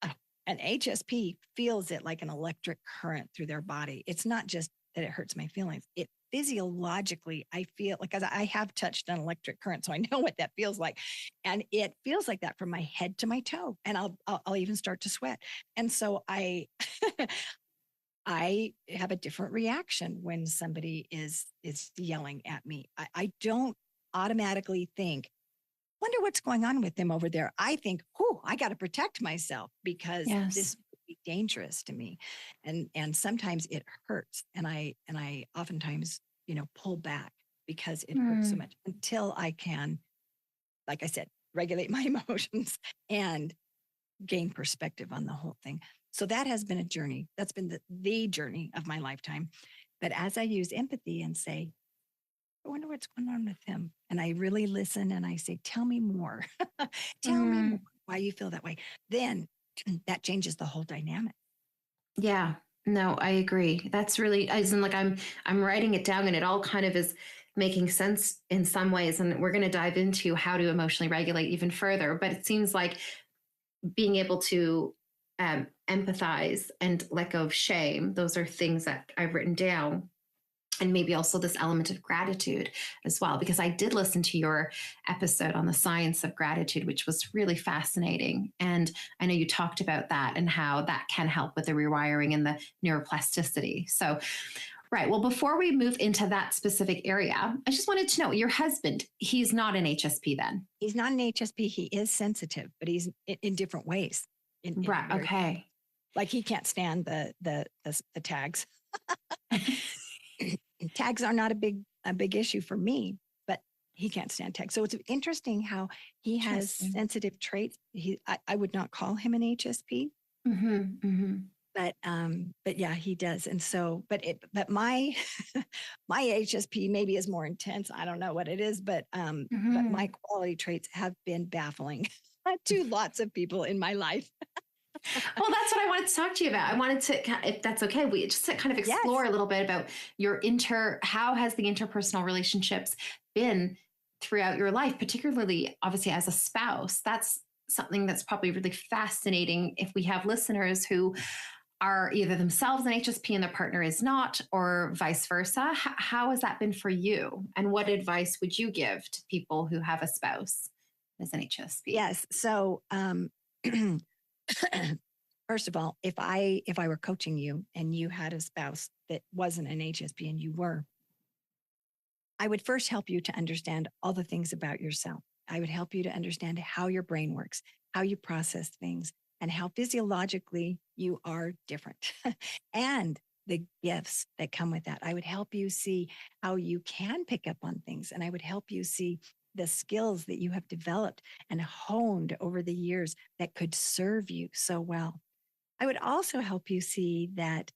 an HSP feels it like an electric current through their body. It's not just that it hurts my feelings. It physiologically, I feel like, as I have touched an electric current, so I know what that feels like. And it feels like that from my head to my toe. And I'll even start to sweat. And so I I have a different reaction when somebody is yelling at me. I don't automatically think, wonder what's going on with them over there. I think, I got to protect myself, because Yes. this would be dangerous to me. And sometimes it hurts. And I oftentimes, pull back because it hurts so Mm. much, until I can, like I said, regulate my emotions and gain perspective on the whole thing. So that has been a journey. That's been the journey of my lifetime. But as I use empathy and say, I wonder what's going on with him, and I really listen and I say, tell me more. Tell me more Mm. why you feel that way. Then that changes the whole dynamic. Yeah. No, I agree. That's really, as in, like, I'm writing it down, and it all kind of is making sense in some ways. And we're going to dive into how to emotionally regulate even further. But it seems like being able to empathize and let go of shame, those are things that I've written down. And maybe also this element of gratitude as well, because I did listen to your episode on the science of gratitude, which was really fascinating. And I know you talked about that and how that can help with the rewiring and the neuroplasticity. So, right. Well, before we move into that specific area, I just wanted to know, your husband, he's not an HSP then? He's not an HSP. He is sensitive, but he's in different ways. In Right. very, Okay. like, he can't stand the tags. Tags are not a big issue for me, but he can't stand tags. So it's interesting how he has Interesting. sensitive traits. I would not call him an HSP, Mm-hmm, mm-hmm. but yeah, he does. And so, but my my HSP maybe is more intense. I don't know what it is, but Mm-hmm. my quality traits have been baffling to lots of people in my life. Well, that's what I wanted to talk to you about. I wanted to, if that's okay, we just to kind of explore Yes. a little bit about how has the interpersonal relationships been throughout your life, particularly obviously as a spouse. That's something that's probably really fascinating if we have listeners who are either themselves an HSP and their partner is not, or vice versa. How has that been for you? And what advice would you give to people who have a spouse as an HSP? Yes. So, first of all, if I were coaching you and you had a spouse that wasn't an HSP and you were, I would first help you to understand all the things about yourself. I would help you to understand how your brain works, how you process things, and how physiologically you are different, and the gifts that come with that. I would help you see how you can pick up on things, and I would help you see the skills that you have developed and honed over the years that could serve you so well. I would also help you see that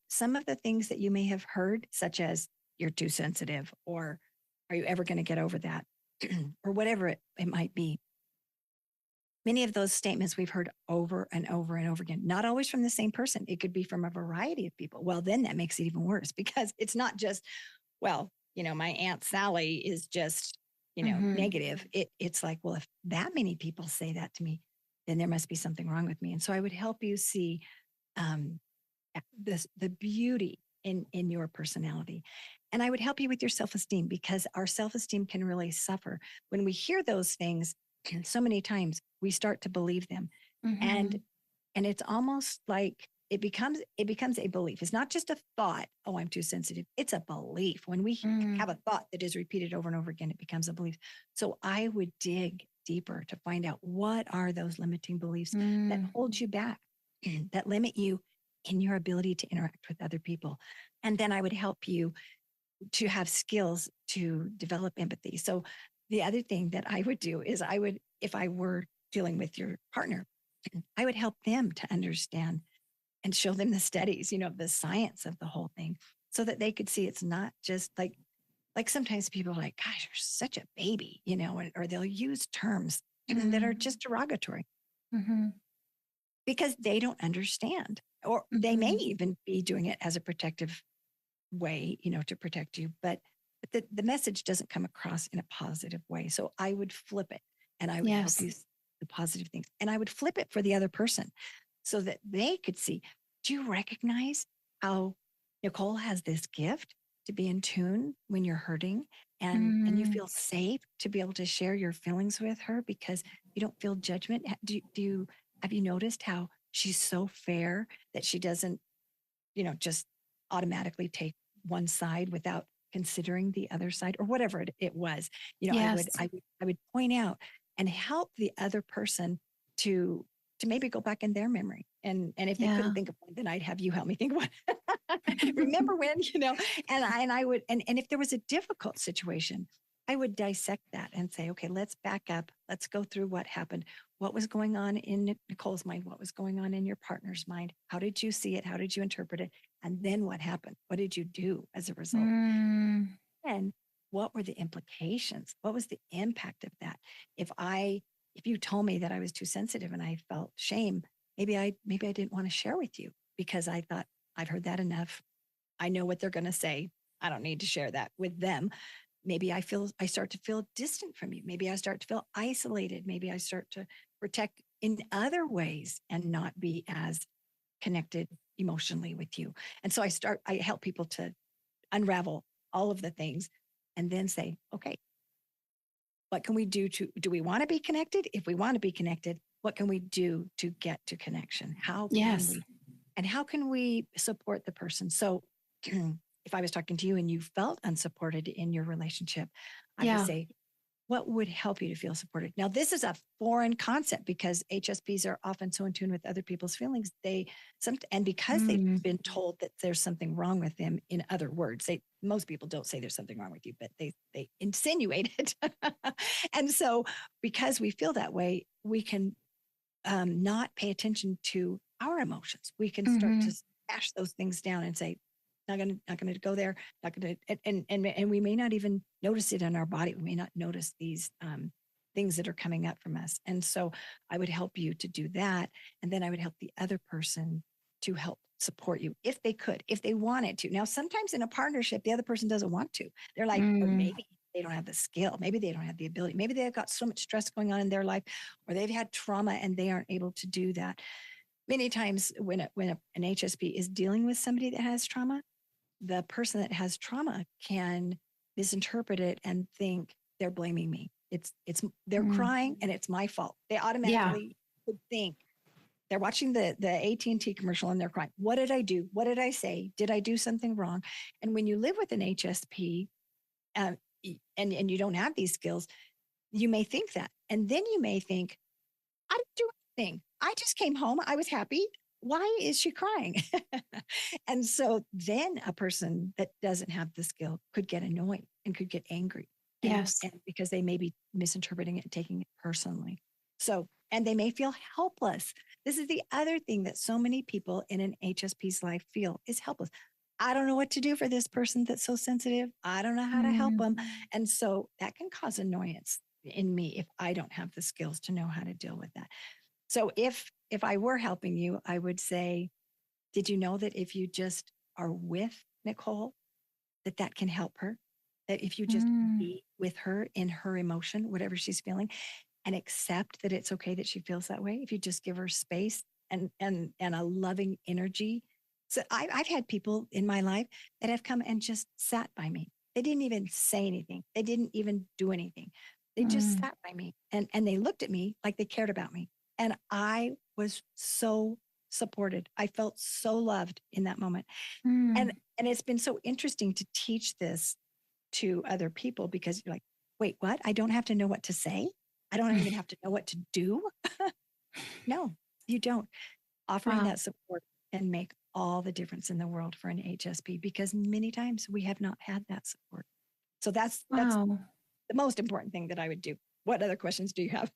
some of the things that you may have heard, such as you're too sensitive, or are you ever going to get over that, or whatever it might be, Many of those statements we've heard over and over and over again, not always from the same person. It could be from a variety of people. Well, then that makes it even worse because it's not just, well, my Aunt Sally is just, negative. It's like, well, if that many people say that to me, then there must be something wrong with me. And so I would help you see the beauty in your personality. And I would help you with your self-esteem because our self-esteem can really suffer when we hear those things. So many times we start to believe them. And it's almost like it becomes a belief. It's not just a thought, oh, I'm too sensitive. It's a belief. When we have a thought that is repeated over and over again, it becomes a belief. So I would dig deeper to find out what are those limiting beliefs that hold you back, that limit you in your ability to interact with other people. And then I would help you to have skills to develop empathy. So the other thing that I would do is if I were dealing with your partner, I would help them to understand and show them the studies, the science of the whole thing so that they could see it's not just like sometimes people are like, gosh, you're such a baby, or they'll use terms that are just derogatory because they don't understand, or they may even be doing it as a protective way, to protect you, but the message doesn't come across in a positive way. So I would flip it and I would help you see the positive things, and I would flip it for the other person so that they could see, do you recognize how Nicole has this gift to be in tune when you're hurting and you feel safe to be able to share your feelings with her because you don't feel judgment? Have you noticed how she's so fair that she doesn't, just automatically take one side without considering the other side or whatever it was? I would point out and help the other person to maybe go back in their memory. And if they couldn't think of one, then I'd have you help me think of one. Remember when, and I would, and if there was a difficult situation, I would dissect that and say, okay, let's back up. Let's go through what happened. What was going on in Nicole's mind? What was going on in your partner's mind? How did you see it? How did you interpret it? And then what happened? What did you do as a result? And what were the implications? What was the impact of that? If you told me that I was too sensitive and I felt shame, maybe I didn't want to share with you because I thought I've heard that enough. I know what they're going to say. I don't need to share that with them. Maybe I start to feel distant from you. Maybe I start to feel isolated. Maybe I start to protect in other ways and not be as connected emotionally with you. And so I help people to unravel all of the things and then say, okay, what can we do do we want to be connected? If we want to be connected, what can we do to get to connection? How can we support the person? So if I was talking to you and you felt unsupported in your relationship, I would say, what would help you to feel supported? Now, this is a foreign concept because HSPs are often so in tune with other people's feelings. And because they've been told that there's something wrong with them, in other words, most people don't say there's something wrong with you, but they insinuate it. And so because we feel that way, we can not pay attention to our emotions. We can start to smash those things down and say, not going to go there, not going to, and we may not even notice it in our body. We may not notice these things that are coming up from us. And so I would help you to do that. And then I would help the other person to help support you if they could, if they wanted to. Now, sometimes in a partnership, the other person doesn't want to. They're like, or maybe they don't have the skill. Maybe they don't have the ability. Maybe they've got so much stress going on in their life, or they've had trauma and they aren't able to do that. Many times when an HSP is dealing with somebody that has trauma, the person that has trauma can misinterpret it and think they're blaming me. They're crying and it's my fault. They automatically would think they're watching the AT&T commercial and they're crying. What did I do? What did I say? Did I do something wrong? And when you live with an HSP and you don't have these skills, you may think that. And then you may think, I didn't do anything. I just came home. I was happy. Why is she crying? And so then a person that doesn't have the skill could get annoyed and could get angry. And because they may be misinterpreting it and taking it personally. So, and they may feel helpless. This is the other thing that so many people in an HSP's life feel is helpless. I don't know what to do for this person that's so sensitive. I don't know how to help them. And so that can cause annoyance. in me if I don't have the skills to know how to deal with that. So if I were helping you, I would say, did you know that if you just are with Nicole, that can help her? That if you just be with her in her emotion, whatever she's feeling, and accept that it's okay that she feels that way, if you just give her space and a loving energy. So I've had people in my life that have come and just sat by me. They didn't even say anything. They didn't even do anything. They just sat by me and they looked at me like they cared about me. And I was so supported. I felt so loved in that moment. And it's been so interesting to teach this to other people because you're like, wait, what? I don't have to know what to say. I don't even have to know what to do. No, you don't. Offering that support can make all the difference in the world for an HSP because many times we have not had that support. So that's the most important thing that I would do. What other questions do you have?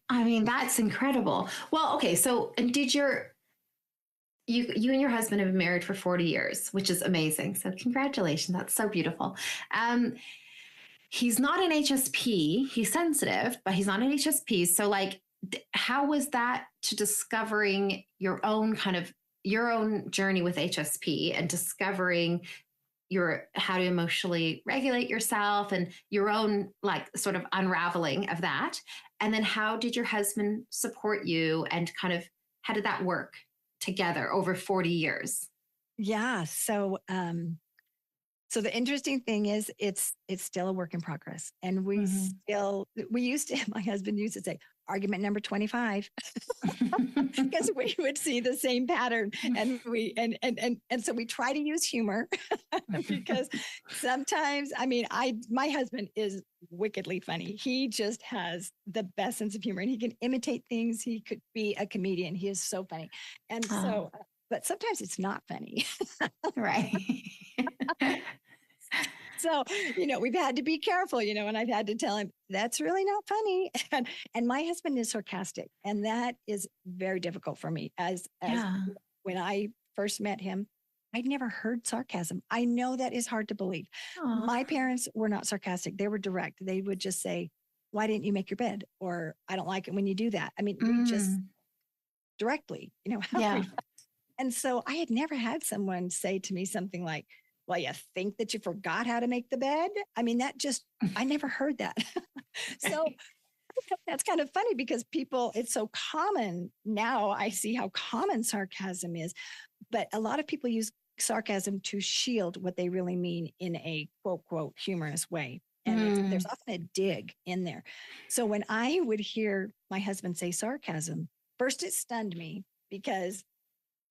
I mean, that's incredible. Well, okay. So did you and your husband have been married for 40 years, which is amazing. So congratulations. That's so beautiful. He's not an HSP. He's sensitive, but he's not an HSP. So like, how was that to discovering your own journey with HSP and discovering how to emotionally regulate yourself and your own like sort of unraveling of that? And then how did your husband support you and kind of, how did that work together over 40 years? Yeah. So the interesting thing is it's still a work in progress. And my husband used to say, argument number 25, because we would see the same pattern. And so we try to use humor because sometimes, my husband is wickedly funny. He just has the best sense of humor and he can imitate things. He could be a comedian. He is so funny. And so, but sometimes it's not funny. Right. So, we've had to be careful, and I've had to tell him that's really not funny. And my husband is sarcastic. And that is very difficult for me as when I first met him, I'd never heard sarcasm. I know that is hard to believe. Aww. My parents were not sarcastic. They were direct. They would just say, why didn't you make your bed? Or I don't like it when you do that. We just directly, And so I had never had someone say to me something like, well, you think that you forgot how to make the bed? I never heard that. So that's kind of funny because it's so common. Now I see how common sarcasm is, but a lot of people use sarcasm to shield what they really mean in a quote, quote, humorous way. And there's often a dig in there. So when I would hear my husband say sarcasm, first it stunned me because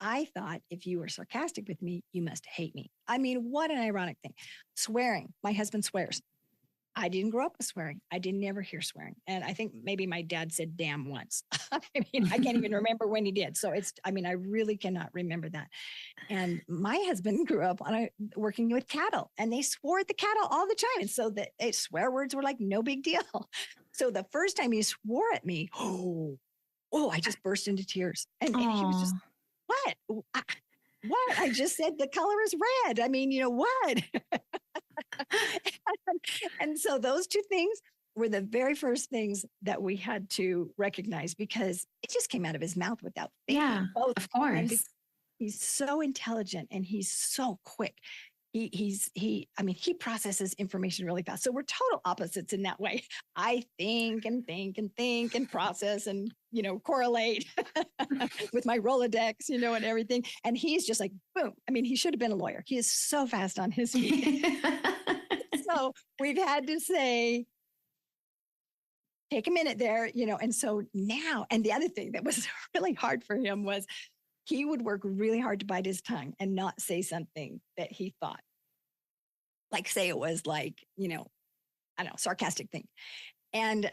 I thought if you were sarcastic with me, you must hate me. What an ironic thing. Swearing. My husband swears. I didn't grow up with swearing. I didn't ever hear swearing. And I think maybe my dad said damn once. I can't even remember when he did. So I really cannot remember that. And my husband grew up working with cattle and they swore at the cattle all the time. And so the swear words were like no big deal. So the first time he swore at me, I just burst into tears. And he was just, what? What? I just said the color is red. What? And so those two things were the very first things that we had to recognize because it just came out of his mouth without thinking. Yeah, both. Of course. He's so intelligent and he's so quick. He processes information really fast. So we're total opposites in that way. I think and process and, correlate with my Rolodex, and everything. And he's just like, boom. He should have been a lawyer. He is so fast on his feet. So we've had to say, take a minute there, and so now, and the other thing that was really hard for him was he would work really hard to bite his tongue and not say something that he thought. Like say it was like, I don't know, sarcastic thing. And,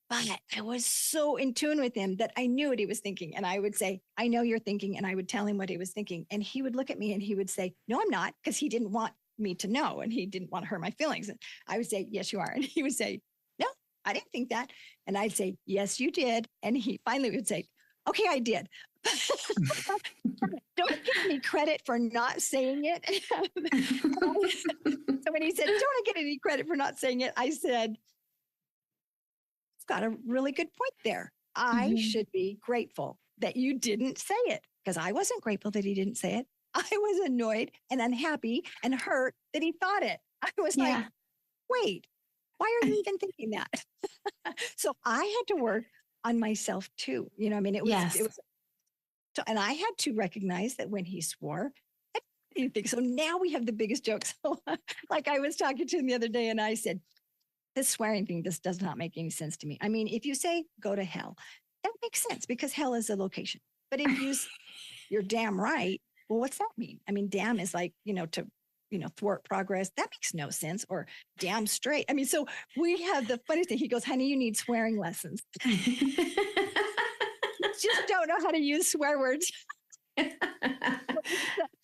but I was so in tune with him that I knew what he was thinking. And I would say, I know you're thinking. And I would tell him what he was thinking. And he would look at me and he would say, no, I'm not. Because he didn't want me to know. And he didn't want to hurt my feelings. And I would say, yes, you are. And he would say, no, I didn't think that. And I'd say, yes, you did. And he finally would say, okay, I did. Don't give me credit for not saying it. So when he said, don't I get any credit for not saying it? I said, got a really good point there. I should be grateful that you didn't say it, because I wasn't grateful that he didn't say it. I was annoyed and unhappy and hurt that he thought it. I was like, wait, why are you even thinking that? So I had to work on myself too. I mean, it was, and I had to recognize that when he swore, I didn't think so. Now we have the biggest jokes. So, like I was talking to him the other day and I said, this swearing thing just does not make any sense to me. I mean, if you say go to hell, that makes sense because hell is a location. But if you're damn right, well, what's that mean? I mean, damn is like, to, thwart progress. That makes no sense. Or damn straight. I mean, so we have the funny thing. He goes, honey, you need swearing lessons. Just don't know how to use swear words. Such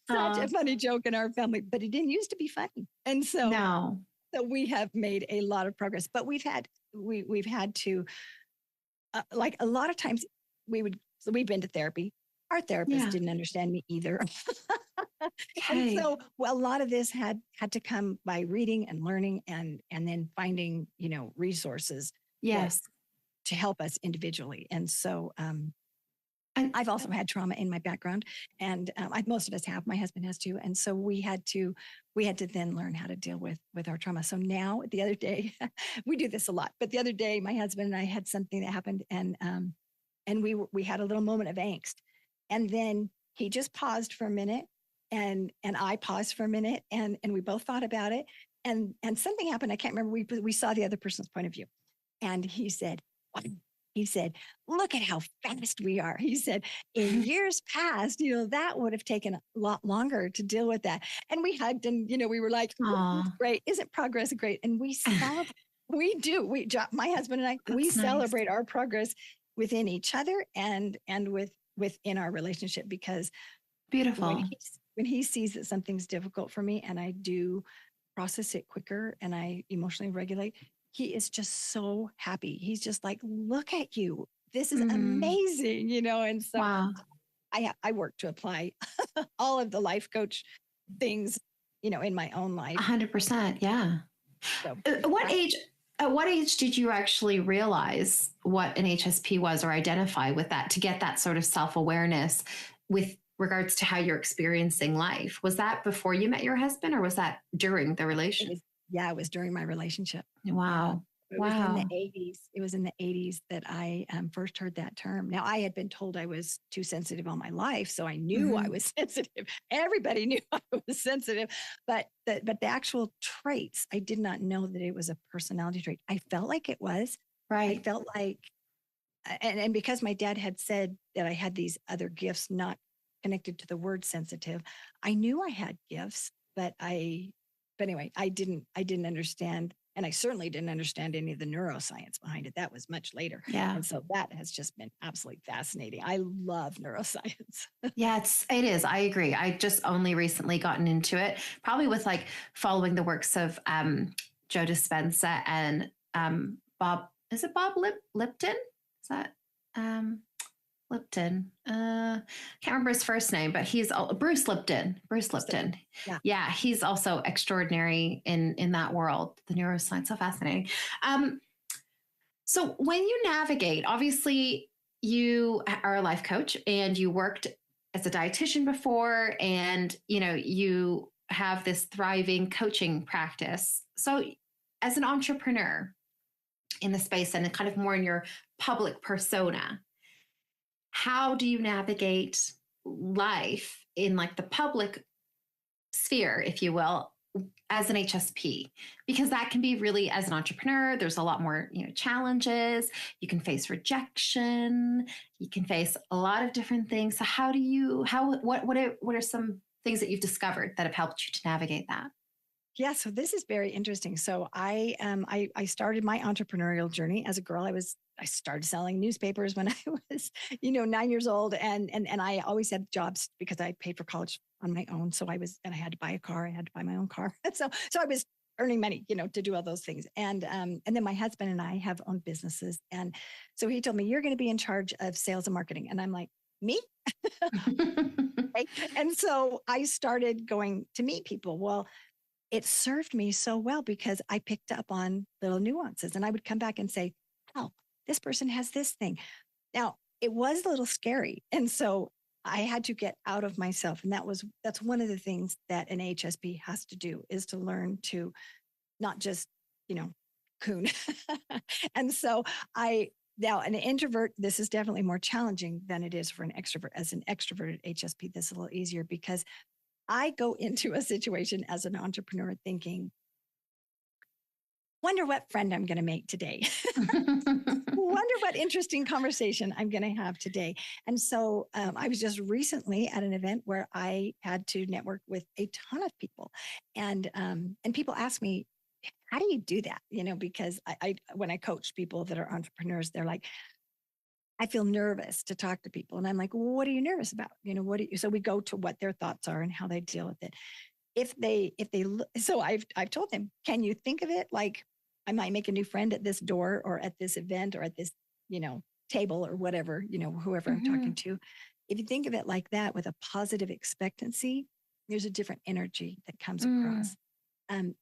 a funny joke in our family, but it didn't used to be funny. And so, so we have made a lot of progress, but we've had to, like a lot of times we've been to therapy. Our therapist didn't understand me either. And so, a lot of this had to come by reading and learning and then finding, resources. Yes. To help us individually. And so, and I've also had trauma in my background, and most of us have. My husband has too. And so we had to then learn how to deal with our trauma. So now, the other day, we do this a lot. But the other day, my husband and I had something that happened, and we had a little moment of angst, and then he just paused for a minute, and I paused for a minute, and we both thought about it, and something happened. I can't remember. We saw the other person's point of view, and he said, look at how fast we are. He said, in years past, that would have taken a lot longer to deal with that. And we hugged and, we were like, great. Isn't progress great? And we celebrate. We do. My husband and I, we celebrate our progress within each other and within our relationship, because beautiful. When he sees that something's difficult for me and I do process it quicker and I emotionally regulate, he is just so happy. He's just like, look at you. This is amazing, and so I work to apply all of the life coach things, in my own life. 100%. Yeah. So, at what age did you actually realize what an HSP was or identify with that to get that sort of self-awareness with regards to how you're experiencing life? Was that before you met your husband, or was that during the relationship? It was during my relationship. Wow. It was in the 80s. It was in the 80s that I first heard that term. Now, I had been told I was too sensitive all my life, so I knew I was sensitive. Everybody knew I was sensitive, but the actual traits, I did not know that it was a personality trait. I felt like it was. Right. I felt like, and because my dad had said that I had these other gifts not connected to the word sensitive, I knew I had gifts, but anyway, I didn't understand. And I certainly didn't understand any of the neuroscience behind it. That was much later. Yeah. And so that has just been absolutely fascinating. I love neuroscience. Yeah, it is. I agree. I just only recently gotten into it, probably with like following the works of Joe Dispenza and Bob Lipton? Is that Lipton? Can't remember his first name, but he's Bruce Lipton. Yeah, he's also extraordinary in that world, the neuroscience. So fascinating. So when you navigate, obviously you are a life coach and you worked as a dietitian before, and you have this thriving coaching practice. So as an entrepreneur in the space and kind of more in your public persona, how do you navigate life in like the public sphere, if you will, as an HSP? Because that can be really, as an entrepreneur, there's a lot more, challenges. You can face rejection. You can face a lot of different things. So what are some things that you've discovered that have helped you to navigate that? Yeah, so this is very interesting. So I started my entrepreneurial journey as a girl. I started selling newspapers when I was, 9 years old, and I always had jobs because I paid for college on my own. So I had to buy a car. I had to buy my own car. So I was earning money, to do all those things. And then my husband and I have owned businesses, and so he told me, you're going to be in charge of sales and marketing, and I'm like, me? Okay. And so I started going to meet people. Well, it served me so well because I picked up on little nuances, and I would come back and say, oh, this person has this thing. Now, it was a little scary. And so I had to get out of myself. And that's one of the things that an HSP has to do, is to learn to not just, coon. And so now an introvert, this is definitely more challenging than it is for an extrovert. As an extroverted HSP, this is a little easier because I go into a situation as an entrepreneur thinking, wonder what friend I'm going to make today. Wonder what interesting conversation I'm going to have today. And so I was just recently at an event where I had to network with a ton of people. And people ask me, how do you do that? Because I when I coach people that are entrepreneurs, they're like, I feel nervous to talk to people. And I'm like, well, what are you nervous about? So we go to what their thoughts are and how they deal with it. So I've told them, can you think of it like I might make a new friend at this door or at this event or at this, table or whatever, whoever I'm talking to. If you think of it like that with a positive expectancy, there's a different energy that comes across.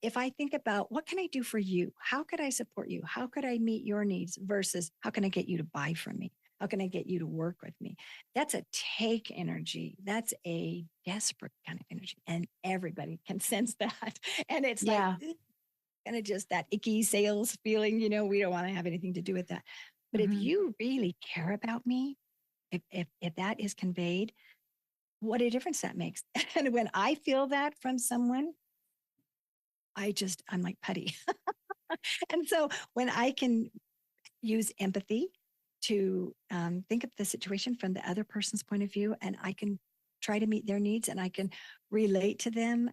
If I think about what can I do for you? How could I support you? How could I meet your needs versus how can I get you to buy from me? How can I get you to work with me? That's a take energy. That's a desperate kind of energy. And everybody can sense that. And it's like kind of just that icky sales feeling, we don't want to have anything to do with that. But if you really care about me, if that is conveyed, what a difference that makes. And when I feel that from someone, I'm like putty. And so when I can use empathy to think of the situation from the other person's point of view, and I can try to meet their needs and I can relate to them,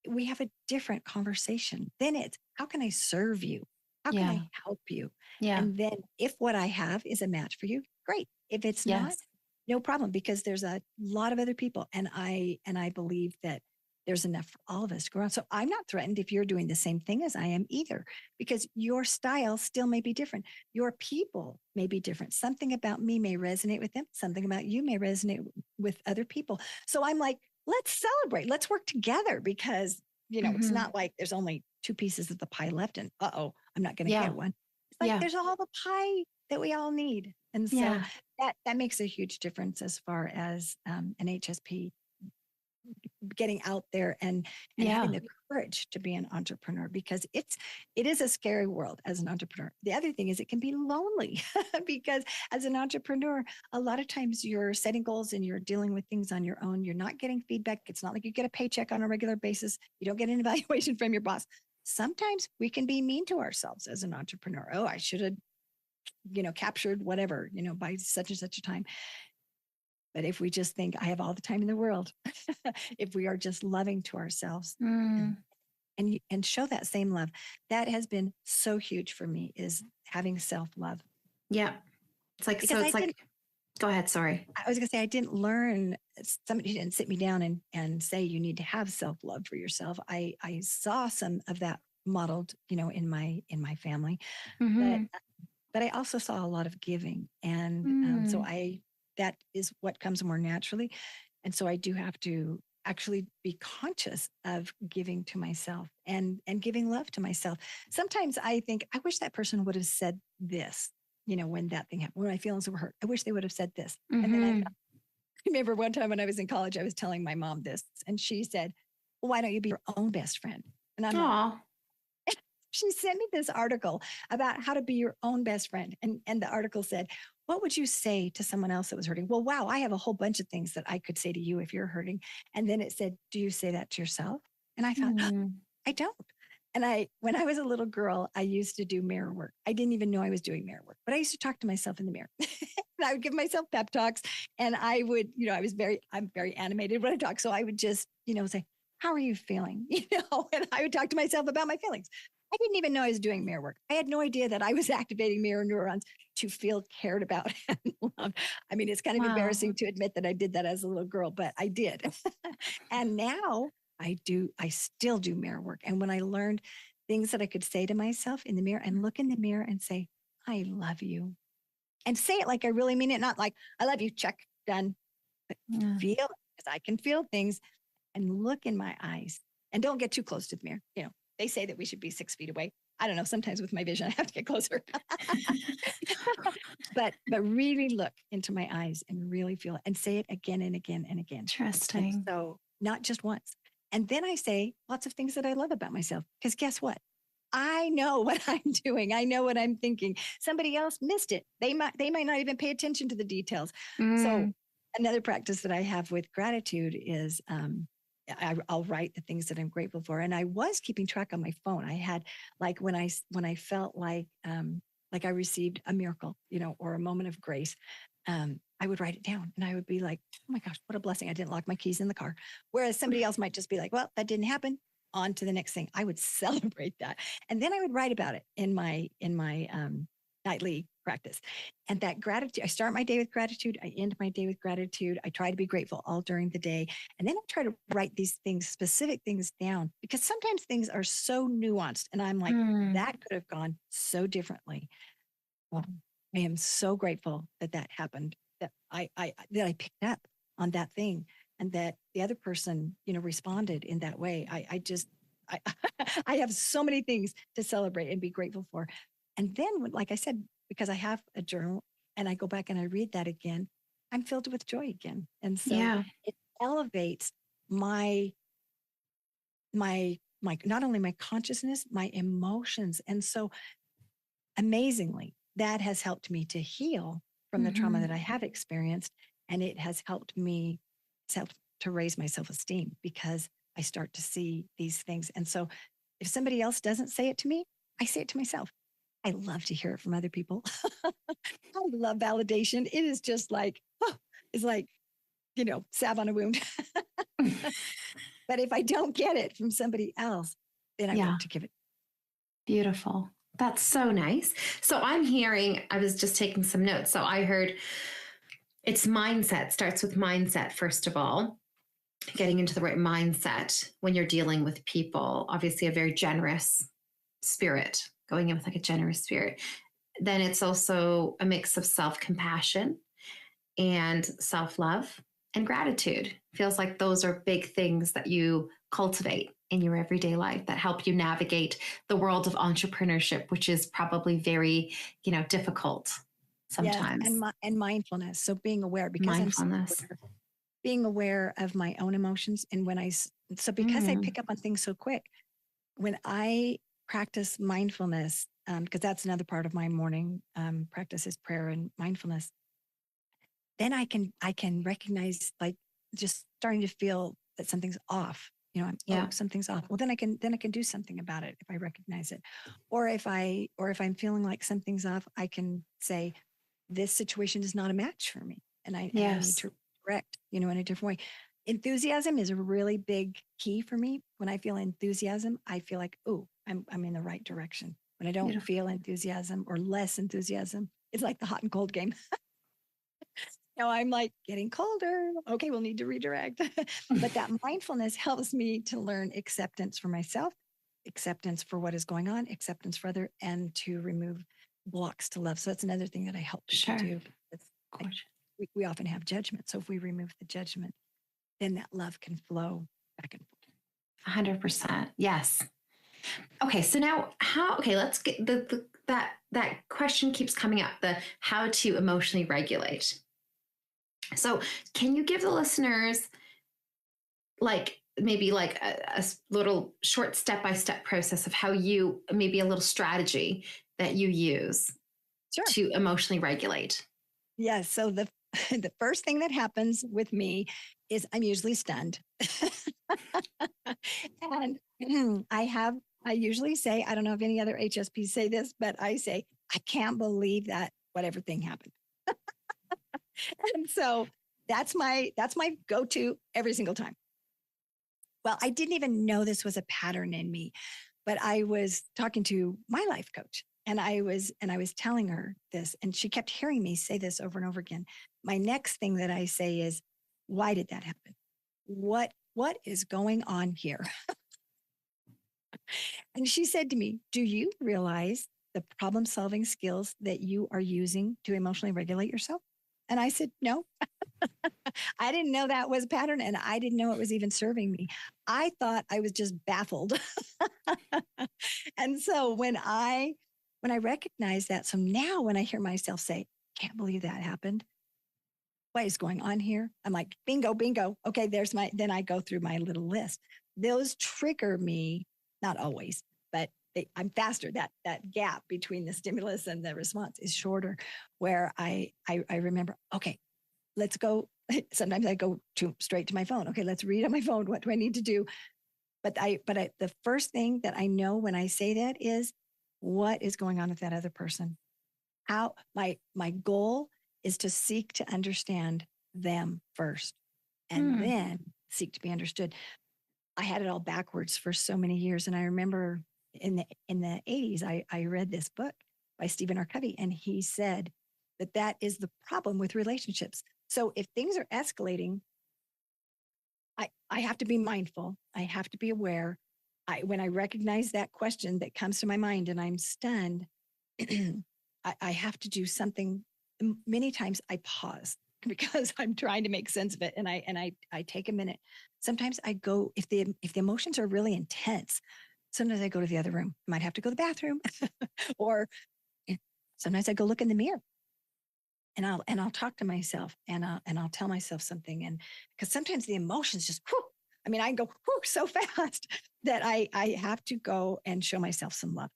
we have a different conversation. Then it's, how can I serve you? How can I help you? And then if what I have is a match for you, great. If it's not, no problem, because there's a lot of other people. And I believe that there's enough for all of us to go around. So I'm not threatened if you're doing the same thing as I am either, because your style still may be different. Your people may be different. Something about me may resonate with them. Something about you may resonate with other people. So I'm like, let's celebrate. Let's work together, because, it's not like there's only two pieces of the pie left and I'm not going to get one. It's like there's all the pie that we all need. And so that makes a huge difference as far as an HSP getting out there and having the courage to be an entrepreneur, because it is a scary world as an entrepreneur. The other thing is it can be lonely because as an entrepreneur, a lot of times you're setting goals and you're dealing with things on your own. You're not getting feedback. It's not like you get a paycheck on a regular basis. You don't get an evaluation from your boss. Sometimes we can be mean to ourselves as an entrepreneur. Oh, I should have, captured whatever, by such and such a time. But if we just think I have all the time in the world, if we are just loving to ourselves and show that same love, that has been so huge for me, is having self-love. Yeah. Go ahead. Sorry. I was going to say, I didn't learn, somebody didn't sit me down and say, you need to have self-love for yourself. I saw some of that modeled, in my family, but I also saw a lot of giving. And so that is what comes more naturally. And so I do have to actually be conscious of giving to myself and giving love to myself. Sometimes I think, I wish that person would have said this, when that thing happened, when my feelings were hurt. I wish they would have said this. And then I remember one time when I was in college, I was telling my mom this, and she said, well, why don't you be your own best friend? And I'm like, she sent me this article about how to be your own best friend. And the article said, what would you say to someone else that was hurting? Well, wow, I have a whole bunch of things that I could say to you if you're hurting. And then it said, do you say that to yourself? And I thought, I don't. And when I was a little girl, I used to do mirror work. I didn't even know I was doing mirror work, but I used to talk to myself in the mirror. And I would give myself pep talks. And I would, I'm very animated when I talk. So I would just, say, how are you feeling? And I would talk to myself about my feelings. I didn't even know I was doing mirror work. I had no idea that I was activating mirror neurons to feel cared about and loved. I mean, it's kind of embarrassing to admit that I did that as a little girl, but I did. And now I still do mirror work. And when I learned things that I could say to myself in the mirror and look in the mirror and say, I love you. And say it like I really mean it, not like, I love you, check, done. But feel it, because I can feel things, and look in my eyes. And don't get too close to the mirror. They say that we should be 6 feet away. I don't know. Sometimes with my vision, I have to get closer. but really look into my eyes and really feel it and say it again and again and again. Interesting. And so not just once. And then I say lots of things that I love about myself. Because guess what? I know what I'm doing. I know what I'm thinking. Somebody else missed it. They might not even pay attention to the details. So another practice that I have with gratitude is I'll write the things that I'm grateful for. And I was keeping track on my phone. I had like when I felt like I received a miracle, or a moment of grace, I would write it down and I would be like, oh my gosh, what a blessing. I didn't lock my keys in the car. Whereas somebody else might just be like, well, that didn't happen. On to the next thing. I would celebrate that. And then I would write about it in my nightly practice. And that gratitude, I start my day with gratitude. I end my day with gratitude. I try to be grateful all during the day. And then I try to write these things, specific things down, because sometimes things are so nuanced. And I'm like, that could have gone so differently. Well, I am so grateful that happened, that I picked up on that thing. And that the other person, responded in that way. I have so many things to celebrate and be grateful for. And then, like I said, because I have a journal and I go back and I read that again, I'm filled with joy again. And so it elevates my not only my consciousness, my emotions. And so amazingly, that has helped me to heal from the trauma that I have experienced. And it has helped me to raise my self-esteem, because I start to see these things. And so if somebody else doesn't say it to me, I say it to myself. I love to hear it from other people. I love validation. It is just like, it's like, salve on a wound. But if I don't get it from somebody else, then I want to give it. Beautiful. That's so nice. So I'm hearing, I was just taking some notes. So I heard it's mindset, starts with mindset, first of all, getting into the right mindset when you're dealing with people, obviously a very generous spirit, going in with like a generous spirit. Then it's also a mix of self-compassion and self-love and gratitude. Feels like those are big things that you cultivate in your everyday life that help you navigate the world of entrepreneurship, which is probably very, difficult sometimes. Yes, and mindfulness. So being aware, because mindfulness. Being aware of my own emotions. And because I pick up on things so quick, when I practice mindfulness, because that's another part of my morning practice is prayer and mindfulness, then I can recognize, like, just starting to feel that something's off. Something's off. Well, then I can do something about it if I recognize it, or if I'm feeling like something's off, I can say, this situation is not a match for me, and I need to correct, in a different way. Enthusiasm is a really big key for me. When I feel enthusiasm, I feel like, oh, I'm in the right direction. When I don't feel enthusiasm or less enthusiasm, it's like the hot and cold game. I'm like, getting colder. Okay, we'll need to redirect. But that mindfulness helps me to learn acceptance for myself, acceptance for what is going on, acceptance for other, and to remove blocks to love. So that's another thing that I help people do. We often have judgment. So if we remove the judgment, then that love can flow back and forth. 100%. Yes. Okay. So now let's get that question keeps coming up, the how to emotionally regulate. So can you give the listeners maybe a little short step-by-step process of how you, maybe a little strategy that you use to emotionally regulate? Yes. So the first thing that happens with me is I'm usually stunned. And I usually say, I don't know if any other HSPs say this, but I say, I can't believe that whatever thing happened. And so that's my go-to every single time. Well, I didn't even know this was a pattern in me, but I was talking to my life coach, and I was telling her this, and she kept hearing me say this over and over again. My next thing that I say is, why did that happen? What is going on here? And she said to me, do you realize the problem-solving skills that you are using to emotionally regulate yourself? And I said, no, I didn't know that was a pattern, and I didn't know it was even serving me. I thought I was just baffled. And so when I recognize that, so now when I hear myself say, can't believe that happened, what is going on here? I'm like, bingo, bingo. Okay, then I go through my little list. Those trigger me, not always, but I'm faster. That gap between the stimulus and the response is shorter, where I remember, okay, let's go. Sometimes I go straight to my phone. Okay, let's read on my phone. What do I need to do? But the first thing that I know when I say that is, what is going on with that other person? How my goal is to seek to understand them first, and then seek to be understood. I had it all backwards for so many years, and I remember in the 80s, I read this book by Stephen R. Covey, and he said that is the problem with relationships. So if things are escalating, I have to be mindful. I have to be aware. When I recognize that question that comes to my mind and I'm stunned, I have to do something. Many times I pause because I'm trying to make sense of it, and I take a minute. Sometimes I go, if the emotions are really intense, sometimes I go to the other room. I might have to go to the bathroom, or sometimes I go look in the mirror. And I'll talk to myself, and I'll tell myself something. And because sometimes the emotions just, I can go so fast that I have to go and show myself some love.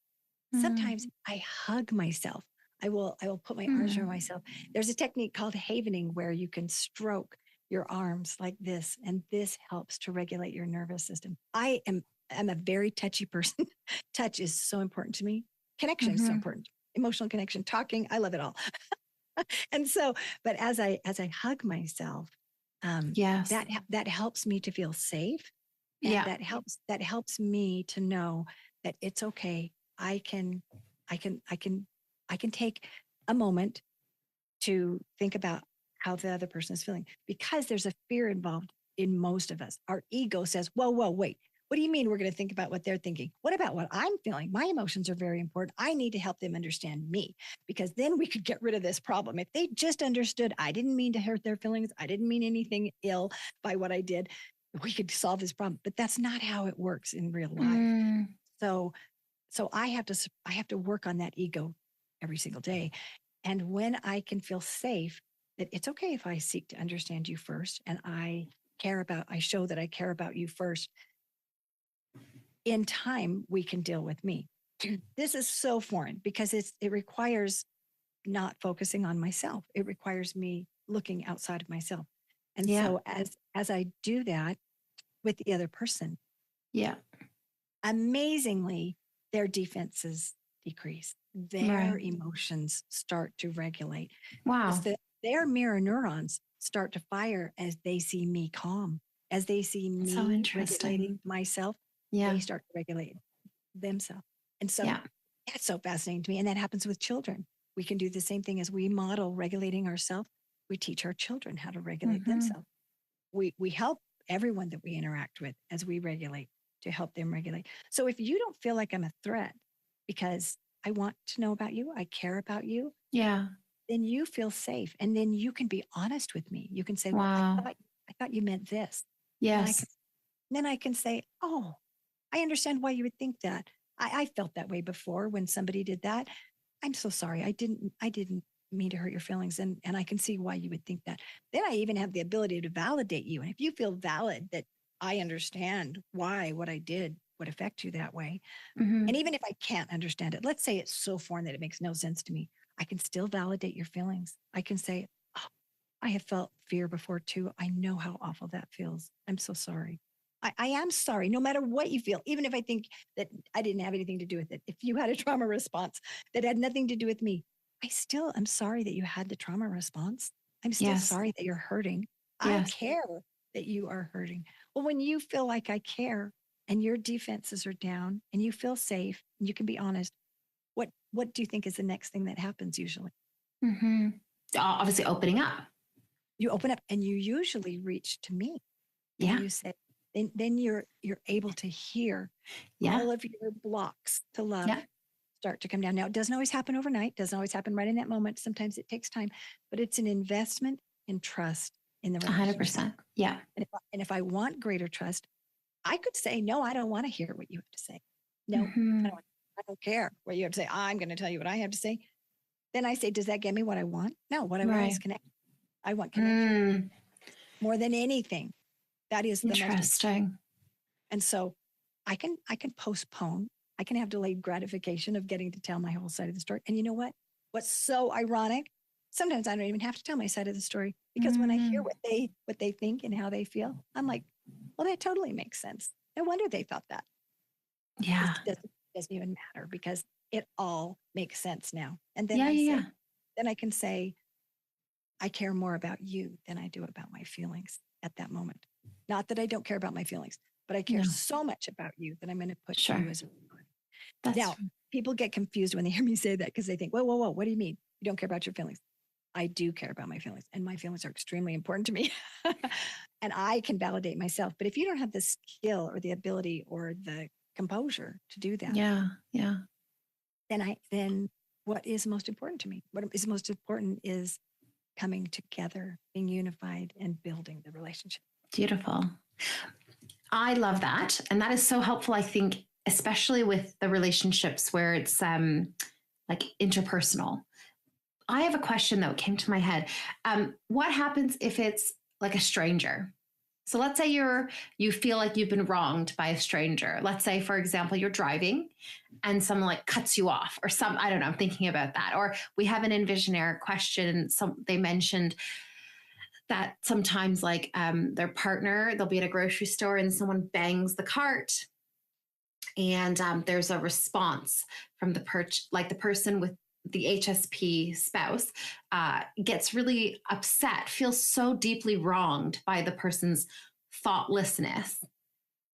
Sometimes I hug myself. I will put my arms around myself. There's a technique called havening where you can stroke your arms like this, and this helps to regulate your nervous system. I'm a very touchy person. Touch is so important to me. Connection is so important. Emotional connection, talking, I love it all. And so, but as I hug myself, yes, that helps me to feel safe. And that helps me to know that it's okay. I can take a moment to think about how the other person is feeling, because there's a fear involved in most of us. Our ego says, whoa, wait. What do you mean we're going to think about what they're thinking? What about what I'm feeling? My emotions are very important. I need to help them understand me, because then we could get rid of this problem. If they just understood, I didn't mean to hurt their feelings, I didn't mean anything ill by what I did, we could solve this problem. But that's not how it works in real life. So I have to work on that ego every single day. And when I can feel safe, that it's okay if I seek to understand you first, and I show that I care about you first, in time, we can deal with me. This is so foreign because it requires not focusing on myself. It requires me looking outside of myself. And so as I do that with the other person, amazingly, their defenses decrease. Their emotions start to regulate. Wow. Their mirror neurons start to fire as they see me calm, as they see me regulating myself. They start to regulate themselves. And so that's so fascinating to me. And that happens with children. We can do the same thing as we model regulating ourselves. We teach our children how to regulate themselves. We help everyone that we interact with as we regulate, to help them regulate. So if you don't feel like I'm a threat because I want to know about you, I care about you, then you feel safe. And then you can be honest with me. You can say, well, I thought you meant this. Yes. And then I can say, oh, I understand why you would think that. I felt that way before when somebody did that. I'm so sorry. I didn't mean to hurt your feelings. And I can see why you would think that. Then I even have the ability to validate you. And if you feel valid, that I understand why what I did would affect you that way. And even if I can't understand it, let's say it's so foreign that it makes no sense to me, I can still validate your feelings. I can say, oh, I have felt fear before too. I know how awful that feels. I'm so sorry. I am sorry, no matter what you feel, even if I think that I didn't have anything to do with it. If you had a trauma response that had nothing to do with me, I still am sorry that you had the trauma response. I'm still sorry that you're hurting. I care that you are hurting. Well, when you feel like I care and your defenses are down and you feel safe and you can be honest, what do you think is the next thing that happens usually? Obviously opening up. You open up and you usually reach to me. And you say, then you're able to hear all of your blocks to love start to come down. Now, it doesn't always happen overnight, doesn't always happen right in that moment. Sometimes it takes time, but it's an investment in trust in the relationship. 100%. Yeah. And if I want greater trust, I could say, no, I don't want to hear what you have to say. No, I don't care what you have to say. I'm going to tell you what I have to say. Then I say, does that get me what I want? No, what I want is connection. I want connection more than anything. That is the most interesting. And so I can postpone. I can have delayed gratification of getting to tell my whole side of the story. And you know what? What's so ironic? Sometimes I don't even have to tell my side of the story, because when I hear what they think and how they feel, I'm like, well, that totally makes sense. No wonder they thought that. Yeah. It doesn't even matter, because it all makes sense now. And then then I can say, I care more about you than I do about my feelings at that moment. Not that I don't care about my feelings, but I care so much about you that I'm going to put you as a priority. Now, people get confused when they hear me say that, because they think, whoa, what do you mean? You don't care about your feelings? I do care about my feelings, and my feelings are extremely important to me. And I can validate myself. But if you don't have the skill or the ability or the composure to do that, then what is most important to me? What is most important is coming together, being unified, and building the relationship. Beautiful. I love that. And that is so helpful, I think, especially with the relationships where it's like interpersonal. I have a question that came to my head. What happens if it's like a stranger? So let's say you feel like you've been wronged by a stranger. Let's say, for example, you're driving and someone like cuts you off, or I don't know, I'm thinking about that. Or we have an EnvisionAir question. They mentioned that sometimes like their partner, they'll be at a grocery store and someone bangs the cart, and there's a response from the person with the HSP spouse gets really upset, feels so deeply wronged by the person's thoughtlessness.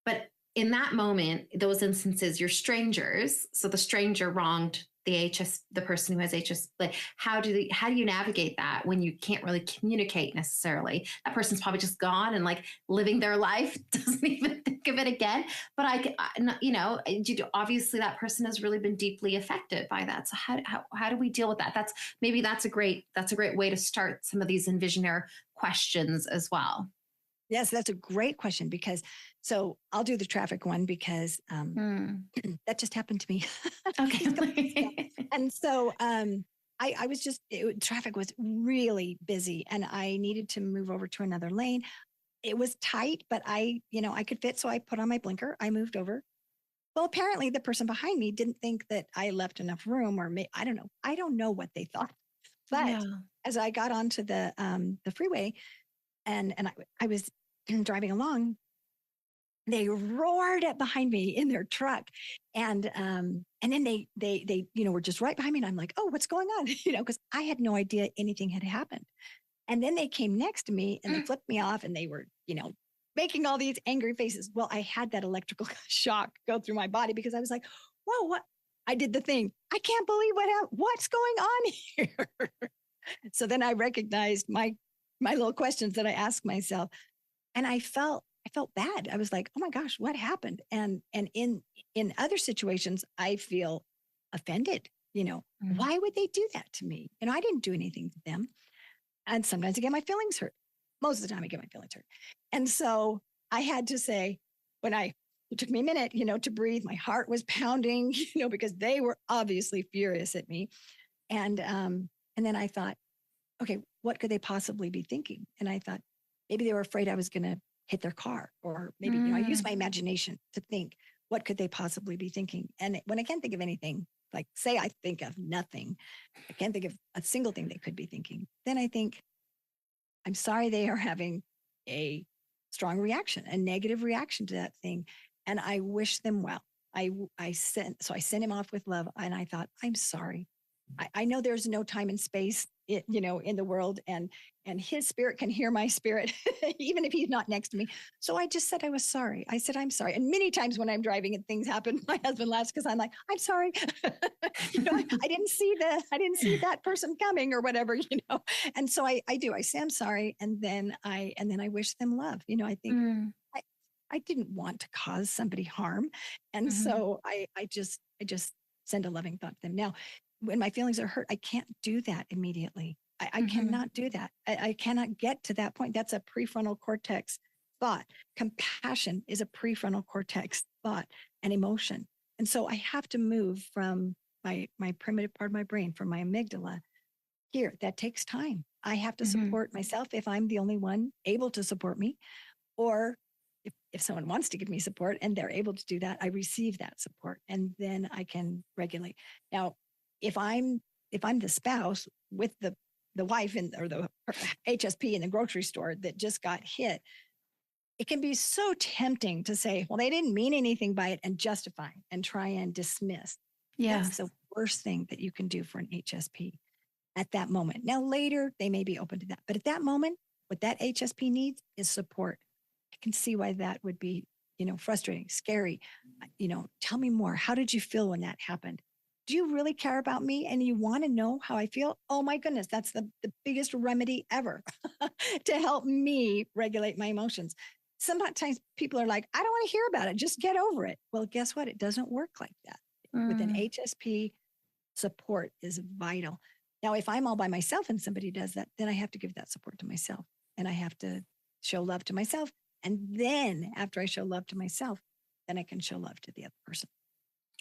But in that moment, those instances, you're strangers. So the stranger wronged the person who has HS. Like, how do you navigate that when you can't really communicate necessarily? That person's probably just gone and like living their life, doesn't even think of it again. But obviously that person has really been deeply affected by that. So how do we deal with that? That's a great way to start some of these EnvisionAir questions as well. Yes, that's a great question, because so I'll do the traffic one, because that just happened to me. Okay. And so I was traffic was really busy, and I needed to move over to another lane. It was tight, but I could fit. So I put on my blinker. I moved over. Well, apparently the person behind me didn't think that I left enough room, or I don't know. I don't know what they thought. But as I got onto the freeway and I was driving along, they roared up behind me in their truck, and then they were just right behind me, and I'm like, oh, what's going on? Because I had no idea anything had happened. And then they came next to me and they flipped me off, and they were making all these angry faces. Well, I had that electrical shock go through my body, because I was like, whoa, what? I did the thing. I can't believe what's going on here. So then I recognized my little questions that I asked myself, and I felt bad. I was like, oh my gosh, what happened? And in other situations, I feel offended. Why would they do that to me? I didn't do anything to them. And sometimes I get my feelings hurt. Most of the time I get my feelings hurt. And so I had to say, it took me a minute, to breathe. My heart was pounding, because they were obviously furious at me. And then I thought, okay, what could they possibly be thinking? And I thought, maybe they were afraid I was going to hit their car, or maybe, I used my imagination to think, what could they possibly be thinking? And when I can't think of anything, like say I think of nothing, I can't think of a single thing they could be thinking, then I think, I'm sorry they are having a strong reaction, a negative reaction to that thing. And I wish them well. I sent him off with love, and I thought, I'm sorry. I know there's no time and space, in the world, and his spirit can hear my spirit, even if he's not next to me. So I just said I was sorry. I said, I'm sorry. And many times when I'm driving and things happen, my husband laughs, because I'm like, I'm sorry. I didn't see that person coming, or whatever, And so I do. I say I'm sorry, and then I wish them love. I think I didn't want to cause somebody harm, and so I just send a loving thought to them. Now, when my feelings are hurt, I can't do that immediately. I cannot do that. I cannot get to that point. That's a prefrontal cortex thought. Compassion is a prefrontal cortex thought and emotion. And so I have to move from my primitive part of my brain, from my amygdala here. That takes time. I have to support myself if I'm the only one able to support me, or if someone wants to give me support and they're able to do that, I receive that support and then I can regulate. Now, if I'm the spouse with the wife or the HSP in the grocery store that just got hit, it can be so tempting to say, well, they didn't mean anything by it, and justify and try and dismiss. Yes. That's the worst thing that you can do for an HSP at that moment. Now, later, they may be open to that. But at that moment, what that HSP needs is support. I can see why that would be, frustrating, scary. Tell me more. How did you feel when that happened? Do you really care about me and you want to know how I feel? Oh my goodness, that's the biggest remedy ever to help me regulate my emotions. Sometimes people are like, I don't want to hear about it. Just get over it. Well, guess what? It doesn't work like that. With an HSP, support is vital. Now, if I'm all by myself and somebody does that, then I have to give that support to myself and I have to show love to myself. And then after I show love to myself, then I can show love to the other person.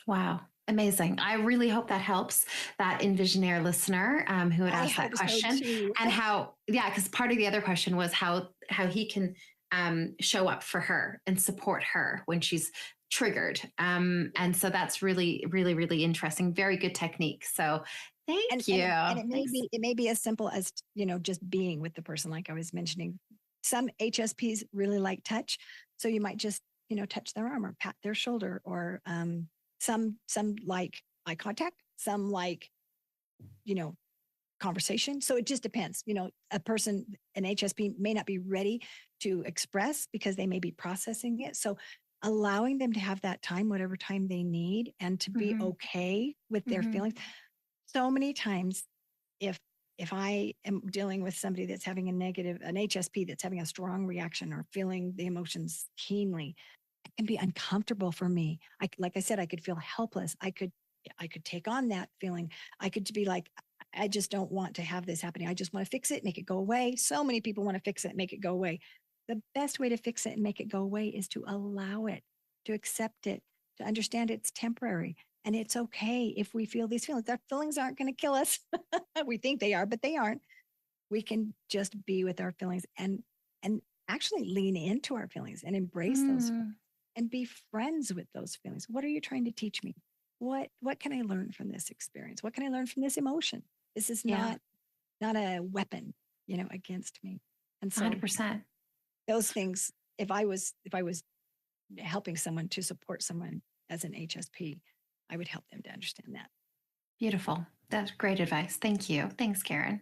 Wow. Amazing. I really hope that helps that EnvisionAir listener who had asked that question. So and because part of the other question was how he can show up for her and support her when she's triggered. And so that's really, really, really interesting. Very good technique. So thank you. And it may be as simple as, just being with the person, like I was mentioning. Some HSPs really like touch. So you might just, touch their arm or pat their shoulder, or some like eye contact, some like, conversation. So it just depends. A person, an HSP may not be ready to express because they may be processing it. So allowing them to have that time, whatever time they need, and to be okay with their feelings. So many times, if I am dealing with somebody that's having an HSP that's having a strong reaction or feeling the emotions keenly, it can be uncomfortable for me. Like I said, I could feel helpless. I could take on that feeling. I could be like, I just don't want to have this happening. I just want to fix it, make it go away. So many people want to fix it, make it go away. The best way to fix it and make it go away is to allow it, to accept it, to understand it's temporary. And it's okay if we feel these feelings. Our feelings aren't going to kill us. We think they are, but they aren't. We can just be with our feelings and actually lean into our feelings and embrace those feelings and be friends with those feelings. What are you trying to teach me? What can I learn from this experience? What can I learn from this emotion? This is not a weapon, against me. And so 100%. Those things, if I was helping someone to support someone as an HSP, I would help them to understand that. Beautiful. That's great advice. Thank you. Thanks, Karen.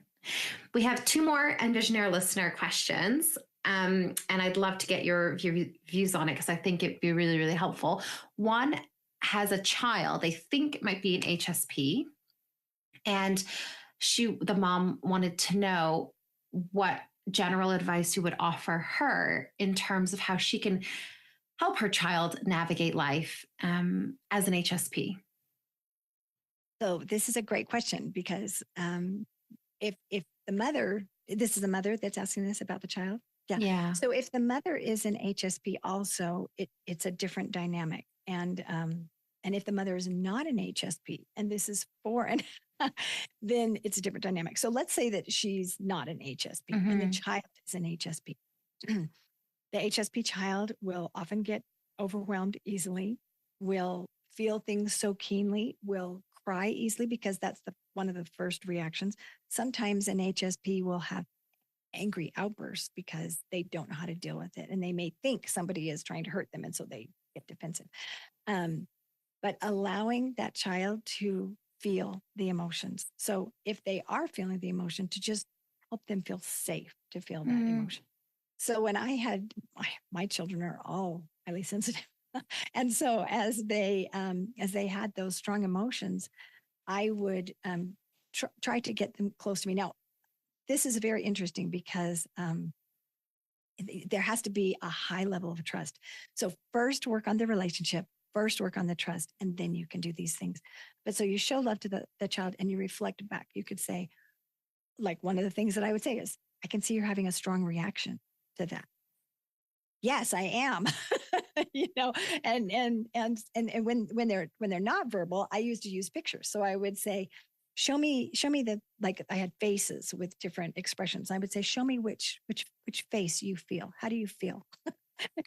We have 2 more EnvisionAir listener questions. And I'd love to get your views on it because I think it'd be really, really helpful. One has a child, they think it might be an HSP. And the mom wanted to know what general advice you would offer her in terms of how she can help her child navigate life as an HSP. So this is a great question because if the mother, this is a mother that's asking this about the child. Yeah. So if the mother is an HSP also, it's a different dynamic. And if the mother is not an HSP and this is foreign, then it's a different dynamic. So let's say that she's not an HSP and the child is an HSP. The HSP child will often get overwhelmed easily, will feel things so keenly, will cry easily because that's one of the first reactions. Sometimes an HSP will have angry outbursts because they don't know how to deal with it. And they may think somebody is trying to hurt them. And so they get defensive. But allowing that child to feel the emotions. So if they are feeling the emotion, to just help them feel safe to feel that emotion. So when I had, my children are all highly sensitive. And so as they had those strong emotions, I would try to get them close to me. Now, this is very interesting because there has to be a high level of trust. So first work on the relationship. first work on the trust, and then you can do these things. But so you show love to the child and you reflect back. You could say, like, one of the things that I would say is, I can see you're having a strong reaction to that. Yes, I am. And when they're not verbal, I used to use pictures. So I would say, show me the, like, I had faces with different expressions. I would say, show me which face you feel. How do you feel?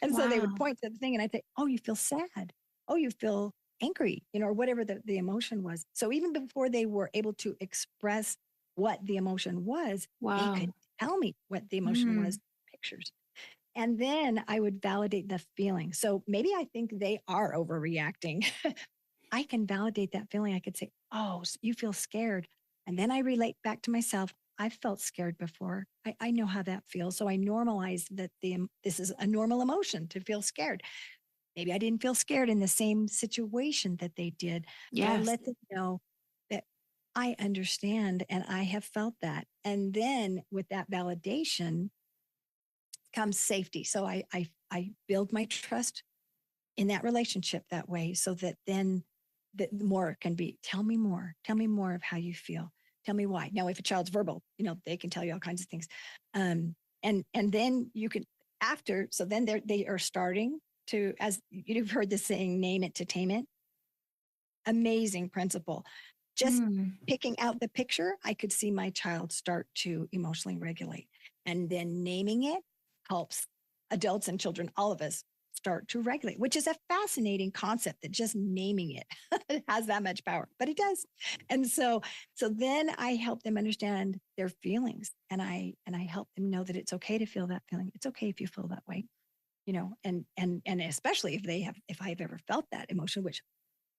And so they would point to the thing and I'd say, oh, you feel sad. Oh, you feel angry, or whatever the emotion was. So even before they were able to express what the emotion was, they could tell me what the emotion was, pictures. And then I would validate the feeling. So maybe I think they are overreacting. I can validate that feeling. I could say, oh, you feel scared. And then I relate back to myself. I've felt scared before. I know how that feels. So I normalize that this is a normal emotion to feel scared. Maybe I didn't feel scared in the same situation that they did. Yes. But I let them know that I understand and I have felt that. And then with that validation comes safety. So I build my trust in that relationship that way, so that then the more can be, tell me more of how you feel. Tell me why. Now, if a child's verbal, they can tell you all kinds of things. And then you can, so then they are starting to, as you've heard the saying, name it to tame it. Amazing principle. Just picking out the picture, I could see my child start to emotionally regulate. And then naming it helps adults and children, all of us, start to regulate, which is a fascinating concept, that just naming it has that much power, but it does. And so then I help them understand their feelings, and I help them know that it's okay to feel that feeling. It's okay if you feel that way, and especially if I've ever felt that emotion, which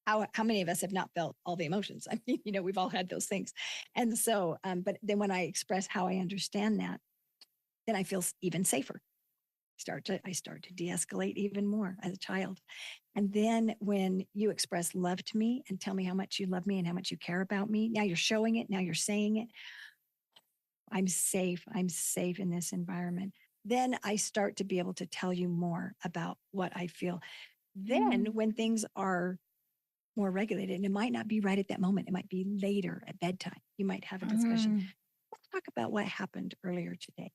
how many of us have not felt all the emotions? I mean, we've all had those things. And so, but then when I express how I understand that, then I feel even safer. I start to de-escalate even more as a child. And then when you express love to me and tell me how much you love me and how much you care about me, now you're showing it, now you're saying it. I'm safe in this environment. Then I start to be able to tell you more about what I feel. Then when things are more regulated, and it might not be right at that moment, it might be later at bedtime, you might have a discussion. Let's talk about what happened earlier today.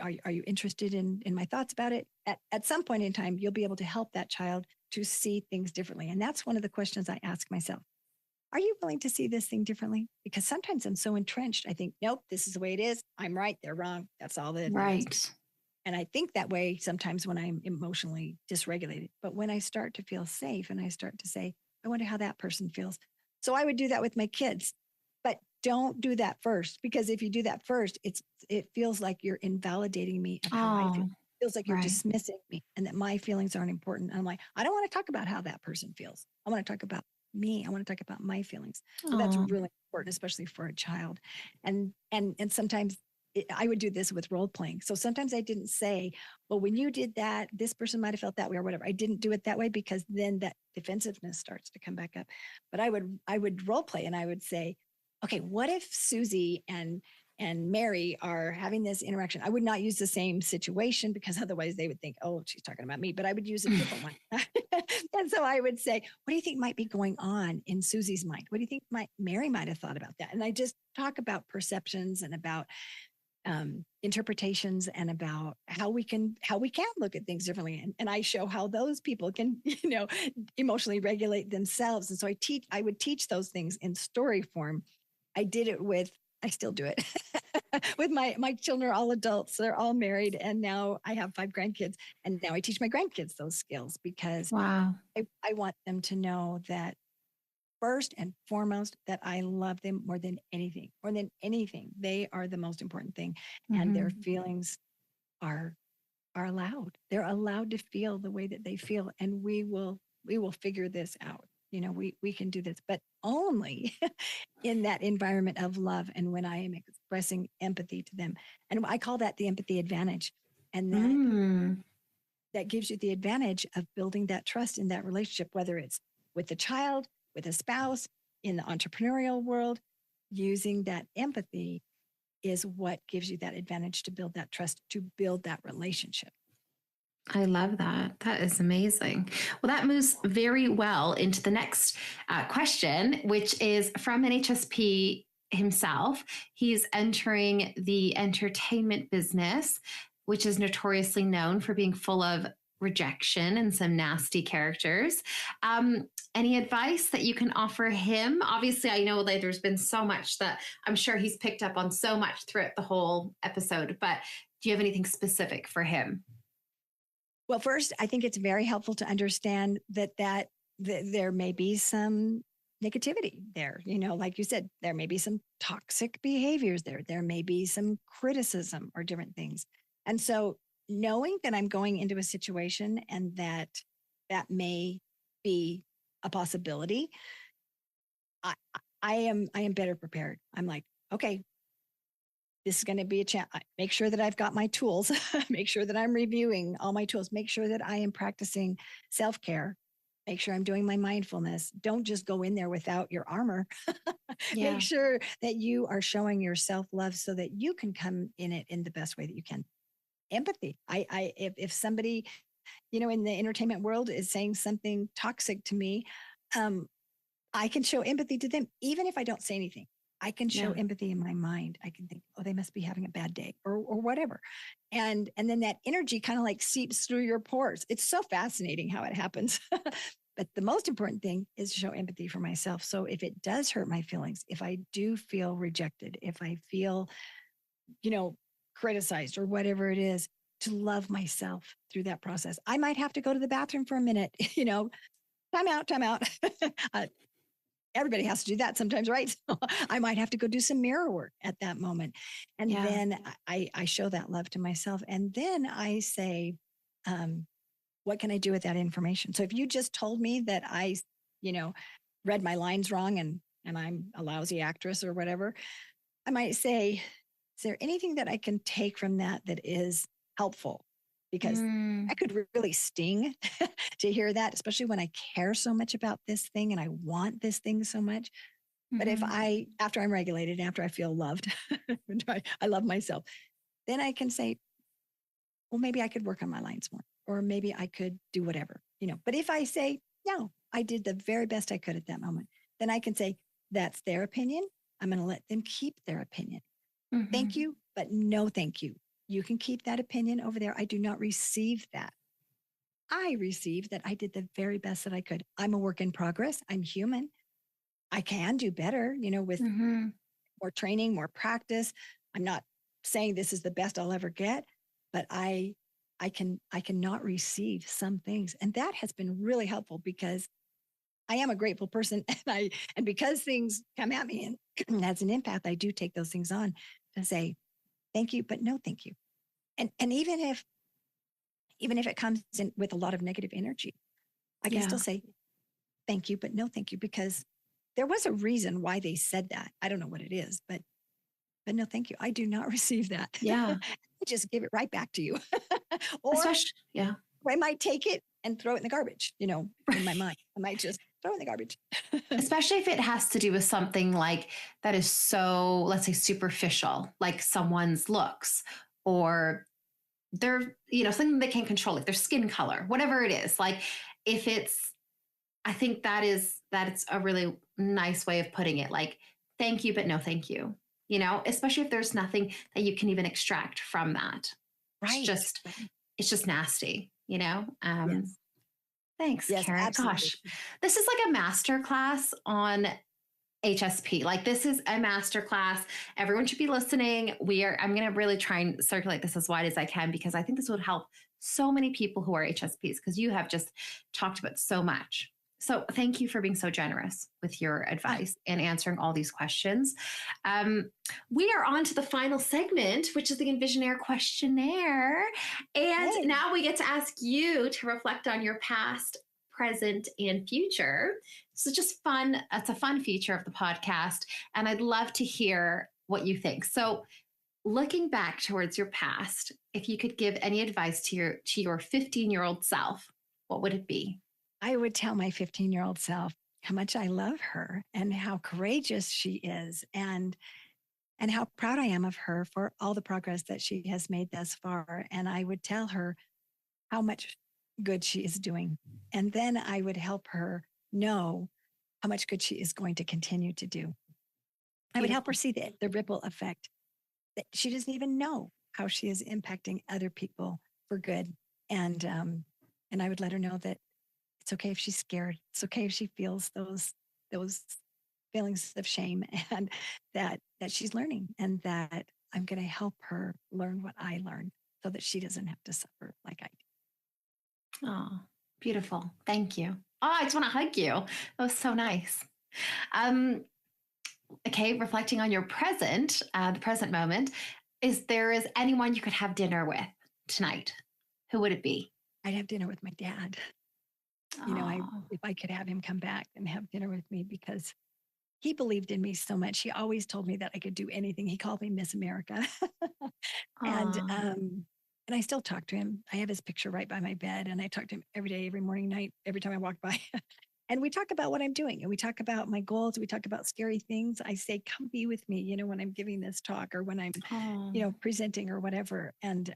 Are you interested in my thoughts about it? At some point in time, you'll be able to help that child to see things differently. And that's one of the questions I ask myself. Are you willing to see this thing differently? Because sometimes I'm so entrenched. I think, nope, this is the way it is. I'm right. They're wrong. That's all that it is. And I think that way sometimes when I'm emotionally dysregulated. But when I start to feel safe and I start to say, I wonder how that person feels. So I would do that with my kids. But don't do that first, because if you do that first, it feels like you're invalidating me of how I feel. It feels like you're dismissing me and that my feelings aren't important. And I'm like, I don't want to talk about how that person feels. I want to talk about me. I want to talk about my feelings. So that's really important, especially for a child. And sometimes I would do this with role playing. So sometimes I didn't say, well, when you did that, this person might've felt that way or whatever. I didn't do it that way because then that defensiveness starts to come back up. But I would role play and I would say, okay, what if Susie and Mary are having this interaction? I would not use the same situation because otherwise they would think, oh, she's talking about me, but I would use a different one. And so I would say, what do you think might be going on in Susie's mind? What do you think Mary might have thought about that? And I just talk about perceptions and about interpretations and about how we can look at things differently. And I show how those people can, emotionally regulate themselves. And so I would teach those things in story form. I still do it with my children are all adults. They're all married. And now I have 5 grandkids. And now I teach my grandkids those skills because I want them to know that first and foremost, that I love them more than anything. They are the most important thing. And their feelings are allowed. They're allowed to feel the way that they feel. And we will figure this out. We can do this, but only in that environment of love. And when I am expressing empathy to them, and I call that the empathy advantage. And that gives you the advantage of building that trust in that relationship, whether it's with the child, with a spouse, in the entrepreneurial world. Using that empathy is what gives you that advantage to build that trust, to build that relationship. I love that. That is amazing. Well, that moves very well into the next question, which is from an HSP himself. He's entering the entertainment business, which is notoriously known for being full of rejection and some nasty characters. Any advice that you can offer him? Obviously, I know that there's been so much that I'm sure he's picked up on so much throughout the whole episode, but do you have anything specific for him? Well, first, I think it's very helpful to understand that there may be some negativity there. Like you said, there may be some toxic behaviors there. There may be some criticism or different things. And so knowing that I'm going into a situation and that may be a possibility, I am better prepared. I'm like, okay, this is going to be a chance. Make sure that I've got my tools, make sure that I'm reviewing all my tools, make sure that I am practicing self-care, make sure I'm doing my mindfulness. Don't just go in there without your armor. Yeah. Make sure that you are showing your self-love so that you can come in it in the best way that you can. Empathy. If somebody, in the entertainment world is saying something toxic to me, I can show empathy to them, even if I don't say anything. I can show empathy in my mind. I can think, oh, they must be having a bad day or whatever. And then that energy kind of like seeps through your pores. It's so fascinating how it happens. But the most important thing is to show empathy for myself. So if it does hurt my feelings, if I do feel rejected, if I feel, criticized or whatever it is, to love myself through that process. I might have to go to the bathroom for a minute, time out. Everybody has to do that sometimes, right? So I might have to go do some mirror work at that moment. And then I show that love to myself. And then I say, what can I do with that information? So if you just told me that I, read my lines wrong and I'm a lousy actress or whatever, I might say, is there anything that I can take from that is helpful? Because I could really sting to hear that, especially when I care so much about this thing and I want this thing so much. But if after I'm regulated, after I feel loved, I love myself, then I can say, well, maybe I could work on my lines more, or maybe I could do whatever, But if I say, no, I did the very best I could at that moment, then I can say, that's their opinion. I'm going to let them keep their opinion. Thank you, but no thank you. You can keep that opinion over there. I do not receive that. I receive that I did the very best that I could. I'm a work in progress. I'm human. I can do better, with more training, more practice. I'm not saying this is the best I'll ever get, but I cannot receive some things. And that has been really helpful because I am a grateful person and because things come at me and as an empath, I do take those things on to say, thank you, but no, thank you. And even if it comes in with a lot of negative energy, I can still say, thank you, but no, thank you, because there was a reason why they said that. I don't know what it is, but no, thank you. I do not receive that. Yeah. I just give it right back to you. Or I might take it and throw it in the garbage, in my mind. I might just throw it in the garbage. Especially if it has to do with something like that is so, let's say, superficial, like someone's looks or their, something they can't control, like their skin color, whatever it is. Like if it's, I think that's a really nice way of putting it. Like, thank you, but no, thank you. Especially if there's nothing that you can even extract from that. Right. It's just nasty, Yes. Thanks, yes, Karen. Absolutely. Gosh, this is like a master class on HSP. Like this is a master class. Everyone should be listening. I'm going to really try and circulate this as wide as I can because I think this would help so many people who are HSPs because you have just talked about so much. So thank you for being so generous with your advice and answering all these questions. We are on to the final segment, which is the EnvisionAir questionnaire. And now we get to ask you to reflect on your past, present, and future. So just fun. It's a fun feature of the podcast. And I'd love to hear what you think. So looking back towards your past, if you could give any advice to your 15-year-old self, what would it be? I would tell my 15-year-old self how much I love her and how courageous she is and how proud I am of her for all the progress that she has made thus far. And I would tell her, how much good she is doing. And then I would help her know how much good she is going to continue to do. I would help her see the ripple effect that she doesn't even know how she is impacting other people for good. And I would let her know that it's okay if she's scared. It's okay if she feels those feelings of shame, and that she's learning, and that I'm going to help her learn what I learned so that she doesn't have to suffer like I do. Oh, beautiful. Thank you. Oh, I just want to hug you. That was so nice. Okay, reflecting on your present, the present moment, is anyone you could have dinner with tonight? Who would it be? I'd have dinner with my dad. If I could have him come back and have dinner with me, because he believed in me so much. He always told me that I could do anything. He called me Miss America. And I still talk to him. I have his picture right by my bed, and I talk to him every day, every morning, night, every time I walk by. And we talk about what I'm doing, and we talk about my goals. We talk about scary things. I say, come be with me, when I'm giving this talk, or when I'm, presenting or whatever. And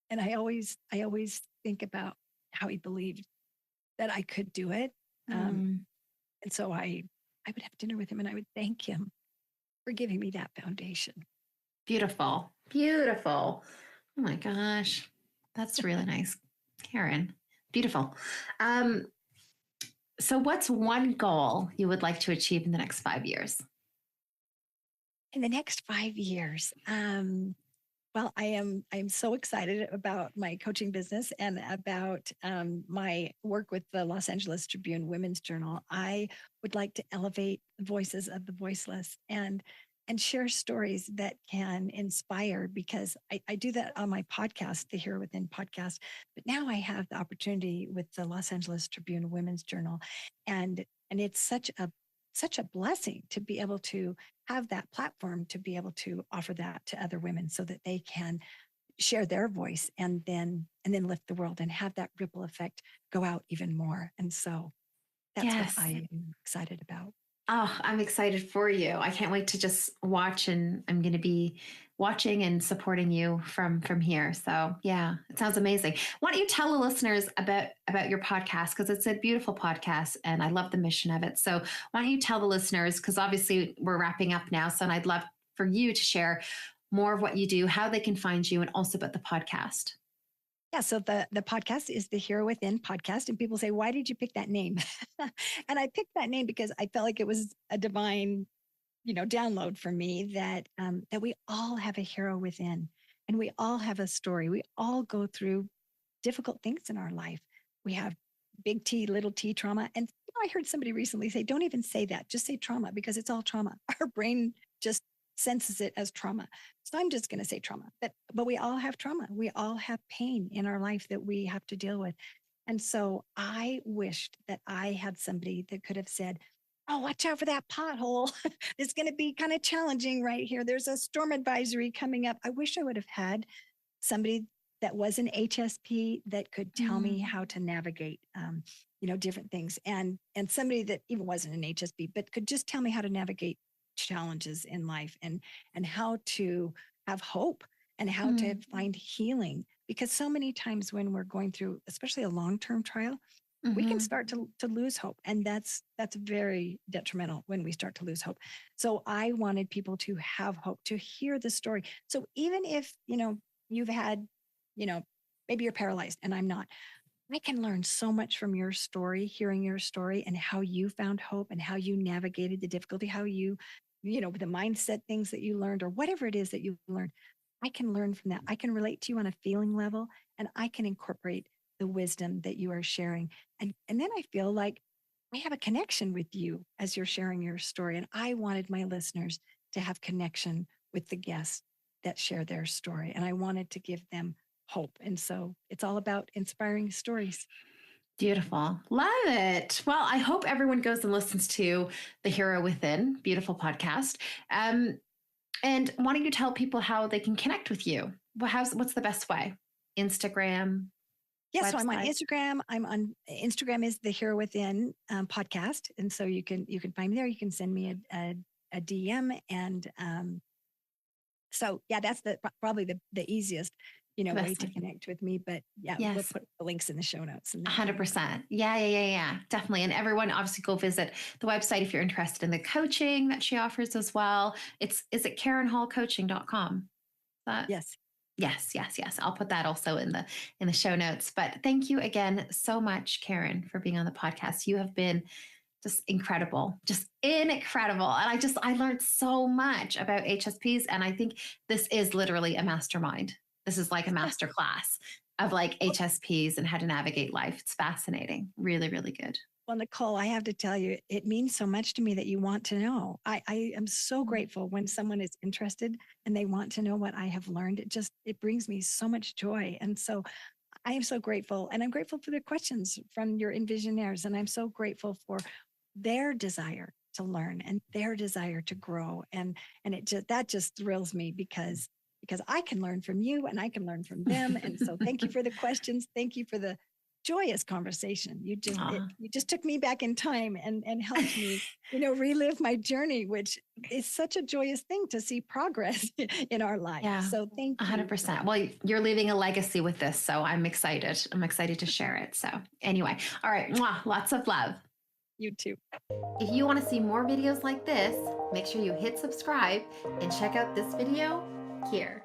I always think about how he believed that I could do it. And so I would have dinner with him, and I would thank him for giving me that foundation. Beautiful. Beautiful. Oh my gosh. That's really nice. Karen, beautiful. So what's one goal you would like to achieve in the next 5 years? In the next 5 years, well, I am so excited about my coaching business and about my work with the Los Angeles Tribune Women's Journal. I would like to elevate the voices of the voiceless and share stories that can inspire, because I do that on my podcast, the Hero Within podcast. But now I have the opportunity with the Los Angeles Tribune Women's Journal, and it's such a blessing to be able to have that platform, to be able to offer that to other women so that they can share their voice and then lift the world and have that ripple effect go out even more. And so that's what I am excited about. Oh, I'm excited for you. I can't wait to just watch, and I'm going to be watching and supporting you from here. So yeah, it sounds amazing. Why don't you tell the listeners about your podcast? Because it's a beautiful podcast and I love the mission of it. So why don't you tell the listeners, because obviously we're wrapping up now. So I'd love for you to share more of what you do, how they can find you, and also about the podcast. Yeah, so the podcast is the Hero Within podcast. And people say, why did you pick that name? And I picked that name because I felt like it was a divine, download for me that we all have a hero within, and we all have a story. We all go through difficult things in our life. We have big T, little t trauma. And I heard somebody recently say, don't even say that, just say trauma, because it's all trauma. Our brain just senses it as trauma. So I'm just going to say trauma, but we all have trauma. We all have pain in our life that we have to deal with. And so I wished that I had somebody that could have said, oh, watch out for that pothole. It's going to be kind of challenging right here. There's a storm advisory coming up. I wish I would have had somebody that was an HSP that could tell me how to navigate, different things. And somebody that even wasn't an HSP, but could just tell me how to navigate challenges in life, and how to have hope, and how to find healing. Because so many times when we're going through, especially a long-term trial, we can start to lose hope. And that's very detrimental when we start to lose hope. So I wanted people to have hope, to hear the story. So even if, you've had, maybe you're paralyzed and I'm not, I can learn so much from your story, hearing your story and how you found hope and how you navigated the difficulty, how you, the mindset things that you learned, or whatever it is that you learned. I can learn from that. I can relate to you on a feeling level, and I can incorporate the wisdom that you are sharing. And then I feel like I have a connection with you as you're sharing your story. And I wanted my listeners to have connection with the guests that share their story. And I wanted to give them hope. And so it's all about inspiring stories. Beautiful. Love it. Well, I hope everyone goes and listens to The Hero Within, beautiful podcast. And why don't you tell people how they can connect with you? What's the best way? Instagram? Yes, so I'm on Instagram is the Hero Within podcast. And so you can find me there. You can send me a DM. And so, yeah, that's probably the easiest. way to connect with me. But yeah, yes. we'll put the links in the show notes. 100%. Yeah. Definitely. And everyone obviously go visit the website if you're interested in the coaching that she offers as well. Is it KarenHallCoaching.com? Yes. Yes. I'll put that also in the show notes. But thank you again so much, Karen, for being on the podcast. You have been just incredible. And I learned so much about HSPs. And I think this is literally a mastermind. This is like a master class of like HSPs and how to navigate life. It's fascinating. Really, really good. Well, Nicole, I have to tell you, it means so much to me that you want to know. I am so grateful when someone is interested and they want to know what I have learned. It brings me so much joy. And so I am so grateful. And I'm grateful for the questions from your EnvisionAirs. And I'm so grateful for their desire to learn and their desire to grow. And that just thrills me because I can learn from you and I can learn from them. And so thank you for the questions. Thank you for the joyous conversation. You just took me back in time and helped me, relive my journey, which is such a joyous thing to see progress in our life. Yeah, so thank you. 100%. Well, you're leaving a legacy with this. So I'm excited. I'm excited to share it. So anyway, all right. Mwah, lots of love. You too. If you want to see more videos like this, make sure you hit subscribe and check out this video here.